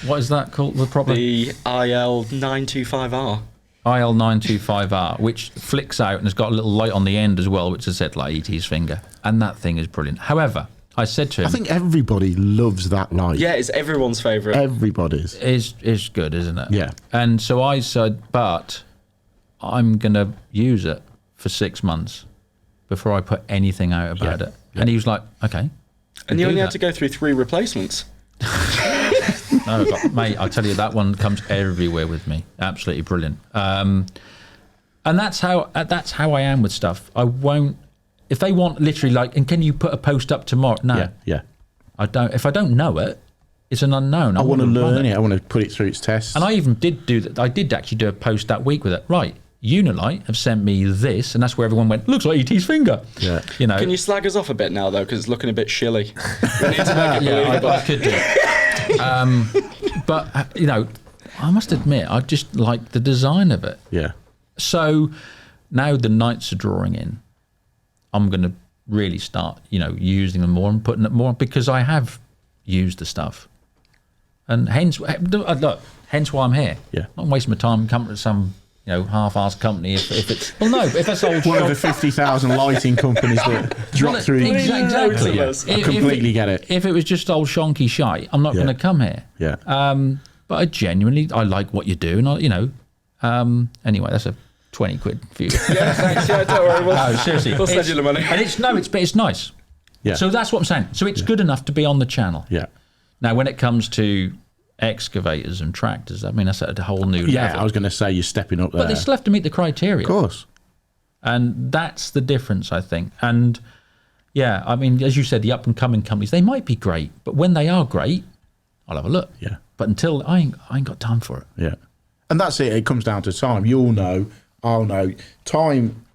What is that called? The proper The IL925R. IL925R, which flicks out and has got a little light on the end as well, which is said like E.T.'s finger. And that thing is brilliant. However, I said to him, I think everybody loves that light. Yeah, it's everyone's favourite. Everybody's. is good, isn't it? Yeah. And so I said, but I'm going to use it for 6 months before I put anything out about it. Yeah. And he was like, okay. And you do only that. had to go through 3 replacements. No, but, mate, I tell you, that one comes everywhere with me. Absolutely brilliant. And that's how I am with stuff. I won't, if they want literally like, and can you put a post up tomorrow? No, Yeah, yeah. I don't. If I don't know it, it's an unknown. I want to wanna run learn it. I want to put it through its tests. And I even did do that. I did actually do a post that week with it. Right, Unilight have sent me this, and that's where everyone went, looks like E.T.'s finger. Yeah. You know. Can you slag us off a bit now, though, because it's looking a bit shilly? We need to make it Yeah, believable. I could do. But you know, I must admit, I just like the design of it. Yeah. So now the nights are drawing in, I'm going to really start, using them more and putting it more, because I have used the stuff, and hence why I'm here. Yeah. I'm not wasting my time coming to some half-assed company if it's if that's old One of the 50,000 lighting companies that drop through. exactly. I completely get it. If it was just old shonky shite, I'm not going to come here. Yeah. But I like what you do, and anyway, that's a 20 quid for you. Yeah, thanks. Yeah, don't worry. No, seriously. We'll send you the money. And it's nice. Yeah. So that's what I'm saying. So it's good enough to be on the channel. Yeah. Now, when it comes to excavators and tractors, I mean, that's at a whole new Yeah, level. I was going to say you're stepping up there. But they still have to meet the criteria. Of course. And that's the difference, I think. And yeah, I mean, as you said, the up-and-coming companies, they might be great, but when they are great, I'll have a look. Yeah. But until, I ain't got time for it. Yeah. And that's it. It comes down to time. You'll know. I'll know. Time,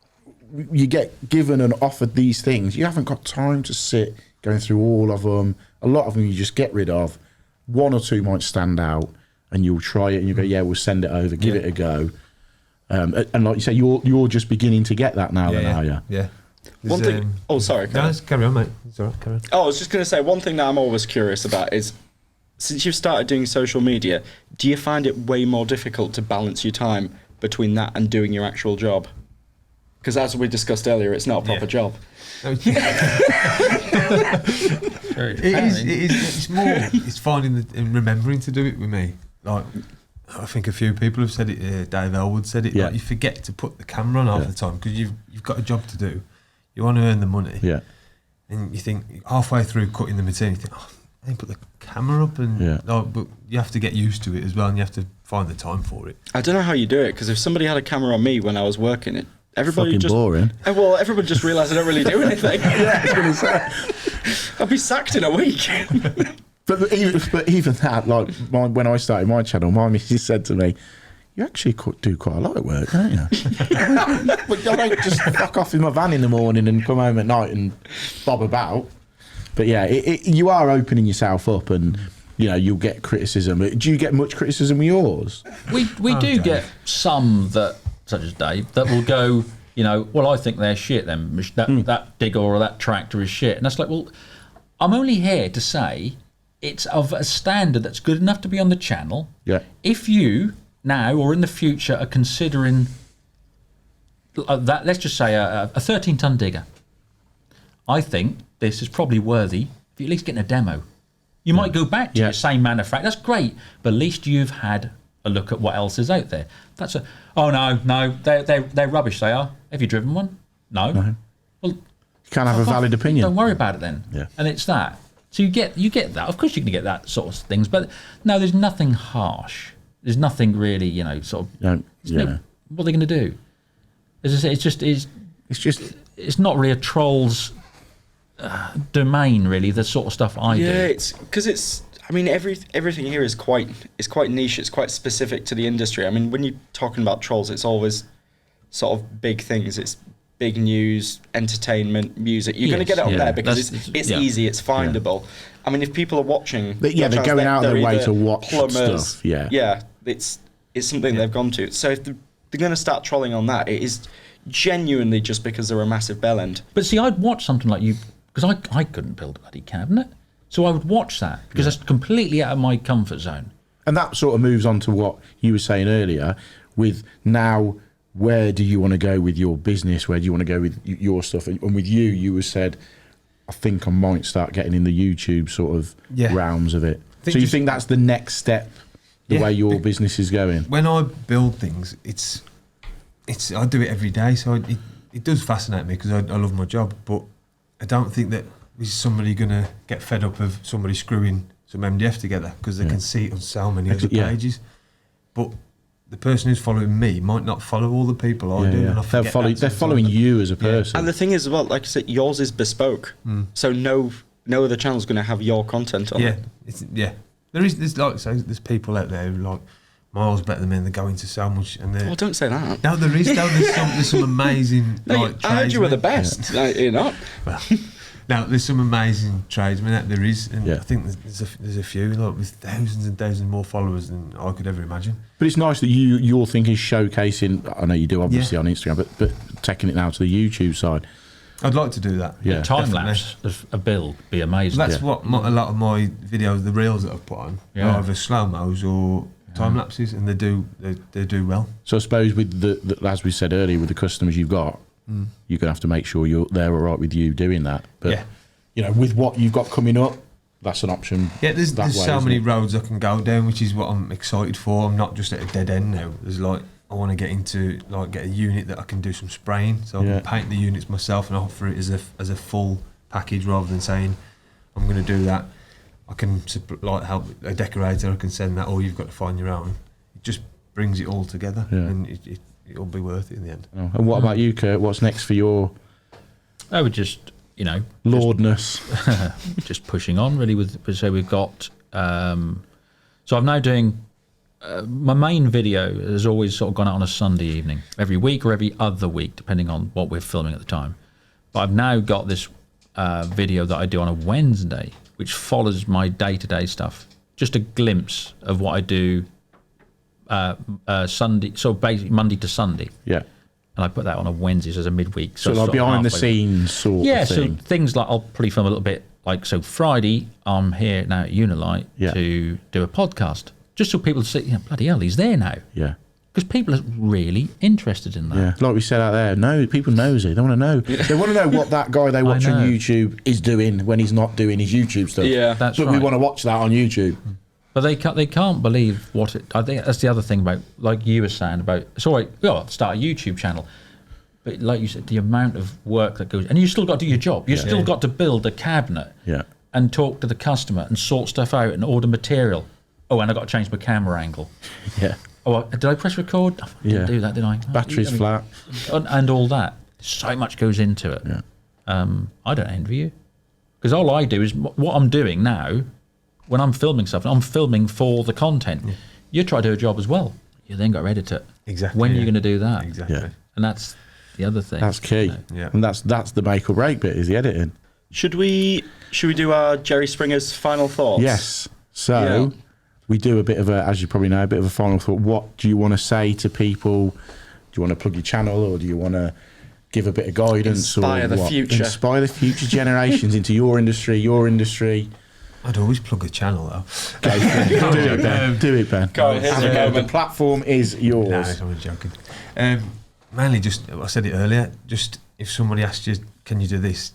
you get given and offered these things. You haven't got time to sit going through all of them. A lot of them you just get rid of. 1 or 2 might stand out, and you'll try it and you go, yeah, we'll send it over, give it a go. And like you say, you're just beginning to get that now, are you? Yeah. One thing. Sorry. No, carry on, mate. It's all right, carry on. I was just going to say, one thing that I'm always curious about is, since you've started doing social media, do you find it way more difficult to balance your time between that and doing your actual job? Because as we discussed earlier, it's not a proper job. It's more. It's finding and remembering to do it with me. Like, I think a few people have said it. Dave Elwood said it. Yeah. Like, you forget to put the camera on half the time because you've got a job to do. You want to earn the money. Yeah. And you think halfway through cutting the material, you think, I didn't put the camera up, and but you have to get used to it as well, and you have to find the time for it. I don't know how you do it, because if somebody had a camera on me when I was working, everybody Fucking just boring. Everyone just realised I don't really do anything. Yeah, I was going to say. I'd be sacked in a week. But even that, like when I started my channel, my missus said to me, "You actually do quite a lot of work, don't you?" But I don't just fuck off in my van in the morning and come home at night and bob about. But yeah, you are opening yourself up, and you'll get criticism. Do you get much criticism with yours? We do get some that, such as Dave, that will go, well, I think they're shit. Then that digger or that tractor is shit, and that's like, well, I'm only here to say it's of a standard that's good enough to be on the channel. Yeah. If you now or in the future are considering that, let's just say a 13-ton digger, I think this is probably worthy of you at least getting a demo. You might go back to your same manufacturer. That's great, but at least you've had a look at what else is out there. No, they're rubbish. They are. Have you driven one? No. Well, You can't have a valid opinion. don't worry about it then. Yeah. And it's that. So you get that. Of course you can get that sort of things, but no, there's nothing harsh. There's nothing really, sort of. What are they going to do? As I say, it's just it's not really a troll's domain, really. The sort of stuff I do. Yeah, it's because I mean, everything here is quite niche. It's quite specific to the industry. I mean, when you're talking about trolls, it's always sort of big things. It's big news, entertainment, music. You're going to get it on there because it's easy, it's findable. Yeah. I mean, if people are watching, they're going out of their way to watch plumbers, stuff. Yeah, yeah, it's something they've gone to. So if they're going to start trolling on that, it is genuinely just because they're a massive bell end. But see, I'd watch something like you because I couldn't build a bloody cabinet, so I would watch that because that's completely out of my comfort zone. And that sort of moves on to what you were saying earlier with now. Where do you want to go with your business? Where do you want to go with your stuff? And with you were said, I think I might start getting in the YouTube sort of Yeah. realms of it. think So you just- think that's the next step, the Yeah. way your business is going? When I build things, it's I do it every day, so it does fascinate me because I love my job. But I don't think that is somebody going to get fed up of somebody screwing some MDF together because they can see it on so many other Yeah. pages. But the person who's following me might not follow all the people I do. And I They're, forget that they're sometimes. following you as a person. And the thing is, as well, like I said, yours is bespoke. So no other channel's going to have your content on it. There's like so there's people out there who like miles better than me and they go into so much and Well, don't say that. no, there's some amazing No, like I heard you were the tradesmen. best. No, you're not. Well, now there's some amazing tradesmen out there is, and Yeah. I think there's a few like with thousands and thousands more followers than I could ever imagine. But it's nice that your thing is showcasing. I know you do obviously on Instagram, but taking it now to the YouTube side. I'd like to do that. Yeah. Time definitely. lapse of a build be amazing. That's what a lot of my videos, the reels that I've put on, Yeah. are either slow mos or time lapses, and they do well. So I suppose with the as we said earlier, with the customers you've got, you're gonna have to make sure they're all right with you doing that. But Yeah. you know, with what you've got coming up, that's an option. Yeah, there's that way, so isn't many it? roads I can go down, which is what I'm excited for. I'm not just at a dead end now. There's like I want to get into like get a unit that I can do some spraying, so I Yeah. can paint the units myself and offer it as a full package rather than saying I'm going to do that. I can like help a decorator. I can send that, or you've got to find your own. It just brings it all together, Yeah. and it'll be worth it in the end. Oh, and what about you, Kurt? What's next for your I would just, lordness? just pushing on really with so we've got so I'm now doing my main video has always sort of gone out on a Sunday evening every week or every other week depending on what we're filming at the time, but I've now got this video that I do on a Wednesday which follows my day-to-day stuff, just a glimpse of what I do Sunday, so basically Monday to Sunday, Yeah. and I put that on a Wednesday as a midweek, So it's like sort of behind the halfway. scenes sort Yeah, of so thing. things like I'll probably film a little bit like so Friday I'm here now at Unilight Yeah. to do a podcast just so people see, bloody hell, he's there now, Yeah. because people are really interested in that. Yeah, like we said out there, no, people nosy. They want to know. They want to know what that guy they watch on know. YouTube is doing when he's not doing his YouTube stuff. Yeah. That's but we right. want to watch that on YouTube. But they can't believe what it. I think that's the other thing about, like you were saying about. It's all right. Oh, start a YouTube channel, but like you said, the amount of work that goes, and you still got to do your job. You still got to build a cabinet. Yeah. And talk to the customer and sort stuff out and order material. Oh, and I got to change my camera angle. Yeah. Oh, did I press record? Oh, I didn't do that, did I? Battery's flat. And all that. So much goes into it. Yeah. I don't envy you, because all I do is what I'm doing now. When I'm filming stuff, I'm filming for the content. Yeah. You try to do a job as well. You then got to edit it. Exactly. When are yeah. you going to do that? Exactly. Yeah. And that's the other thing. That's key. you know. Yeah. And that's the make or break bit, is the editing. Should we do our Jerry Springer's final thoughts? Yes. So we do a bit of as you probably know, a bit of a final thought. What do you want to say to people? Do you want to plug your channel, or do you want to give a bit of guidance? Inspire or the what? future. Inspire the future generations into your industry. I'd always plug a channel though. Go for it. Do it, Ben. Do it, Ben. Go on, here's your The moment. platform is yours. No, I'm joking. Mainly just, I said it earlier, just if somebody asks you, can you do this?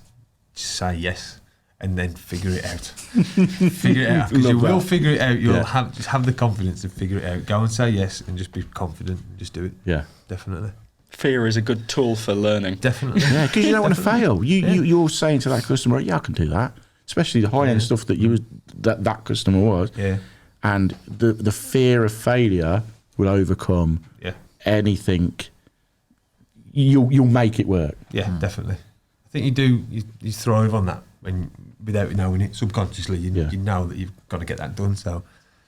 Just say yes and then figure it out. Figure it out. Because you Love will that. figure it out. You'll Yeah. just have the confidence to figure it out. Go and say yes and just be confident and just do it. Yeah. Definitely. Fear is a good tool for learning. Definitely. Yeah, because you don't want to fail. You're saying to that customer, yeah, I can do that. Especially the high end stuff that customer was. Yeah. And the fear of failure will overcome Yeah. anything. You'll make it work. Yeah, definitely. I think you thrive on that when without knowing it. Subconsciously, you know that you've got to get that done. So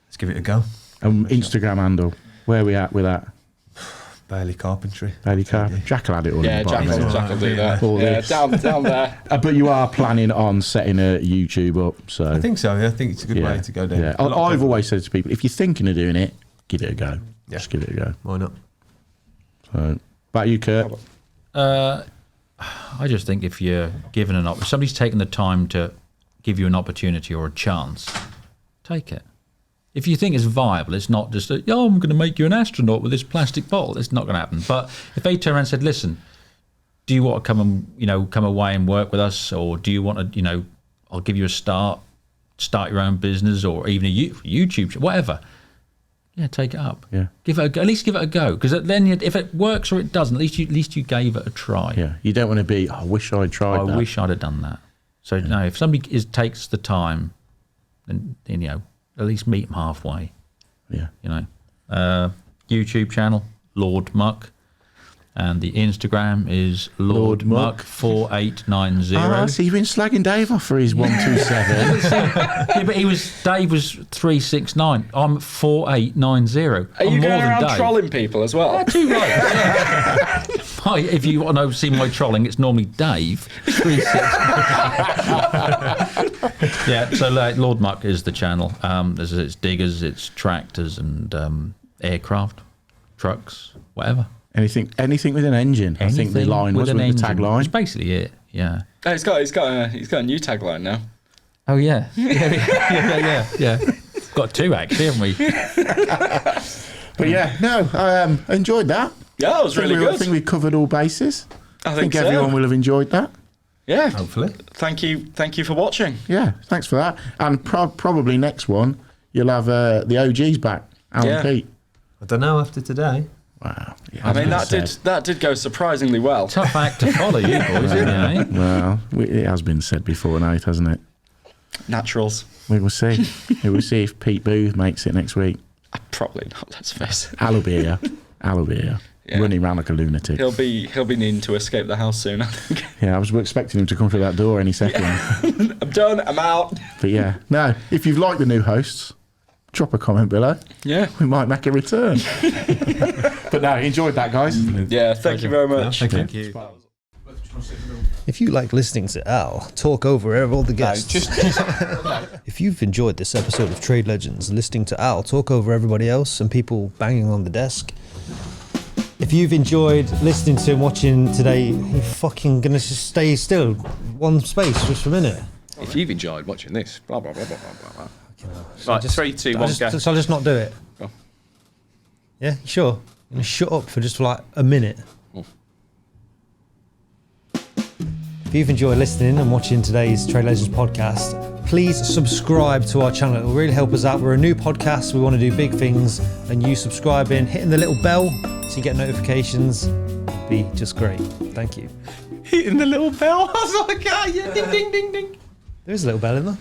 let's give it a go. Instagram handle, where we at with that? Bailey Carpentry. Bailey Carpenter. Jack will add it all Yeah, in the bottom. Jack anyway. will do that. All Yeah, this. down there. But you are planning on setting a YouTube up, so I think so. Yeah, I think it's a good way to go down. Yeah. A lot of I've people- always said to people, if you're thinking of doing it, give it a go. Yeah. Just give it a go. Why not? So, about you, Kurt? I just think if you're given if somebody's taken the time to give you an opportunity or a chance, take it. If you think it's viable, it's not just, I'm going to make you an astronaut with this plastic bottle. It's not going to happen. But if they turn around and said, listen, do you want to come away and work with us, or do you want to, I'll give you a start your own business, or even a YouTube, whatever. Yeah, take it up. Yeah. At least give it a go, because then if it works or it doesn't, at least you gave it a try. Yeah, you don't want to be, I wish I'd tried that. I wish I'd have done that. So no, if somebody takes the time, then at least meet them halfway. Yeah. YouTube channel Lord Muck, and the Instagram is Lord Muck 4890. Ah, so you've been slagging Dave off for his 127. Yeah, but Dave was 369. I'm 4890. Are you going around trolling people as well? Too right. Yeah. If you want to see my trolling, it's normally Dave 369. Yeah, so Lord Muck is the channel. It's diggers, it's tractors, and aircraft, trucks, whatever. Anything with an engine. I think the line was with the tagline. It's basically it. Yeah. Oh, he's got a new tagline now. Oh yeah. Yeah. Got two actually, haven't we? But yeah, no, I enjoyed that. Yeah, it was really good. I think we covered all bases. I think so. Everyone will have enjoyed that. Yeah. Hopefully. Thank you for watching. Yeah, thanks for that. And probably next one you'll have the OGs back, Alan and Pete. I don't know after today. Wow. Yeah, I mean, that did go surprisingly well. Tough act to follow, you boys, isn't it? Eh? Well, it has been said before now, hasn't it? Naturals. We will see. We will see if Pete Booth makes it next week. Probably not. Let's face it. Al will be here. Yeah. Running around like a lunatic. He'll be needing to escape the house soon, I think. Yeah, I was expecting him to come through that door any second. I'm done. I'm out. But yeah, no. If you've liked the new hosts, drop a comment below. Yeah. We might make a return. But no, enjoyed that, guys. Yeah, thank you very much. Thank you. If you like listening to Al talk over all the guests, if you've enjoyed this episode of Trade Legends, listening to Al talk over everybody else and people banging on the desk, if you've enjoyed listening to and watching today, you fucking gonna just stay still, one space just for a minute. If you've enjoyed watching this, blah blah blah blah blah blah. So Right, 3, 2, 1, go. So I'll just not do it. Go. Yeah, you sure? I'm gonna shut up for just like a minute. If you've enjoyed listening and watching today's Trade Legends podcast, please subscribe to our channel. It will really help us out. We're a new podcast. We want to do big things, and you subscribing, hitting the little bell so you get notifications, would be just great. Thank you. Hitting the little bell. I was like, yeah, ding, ding, ding, ding. There is a little bell in there.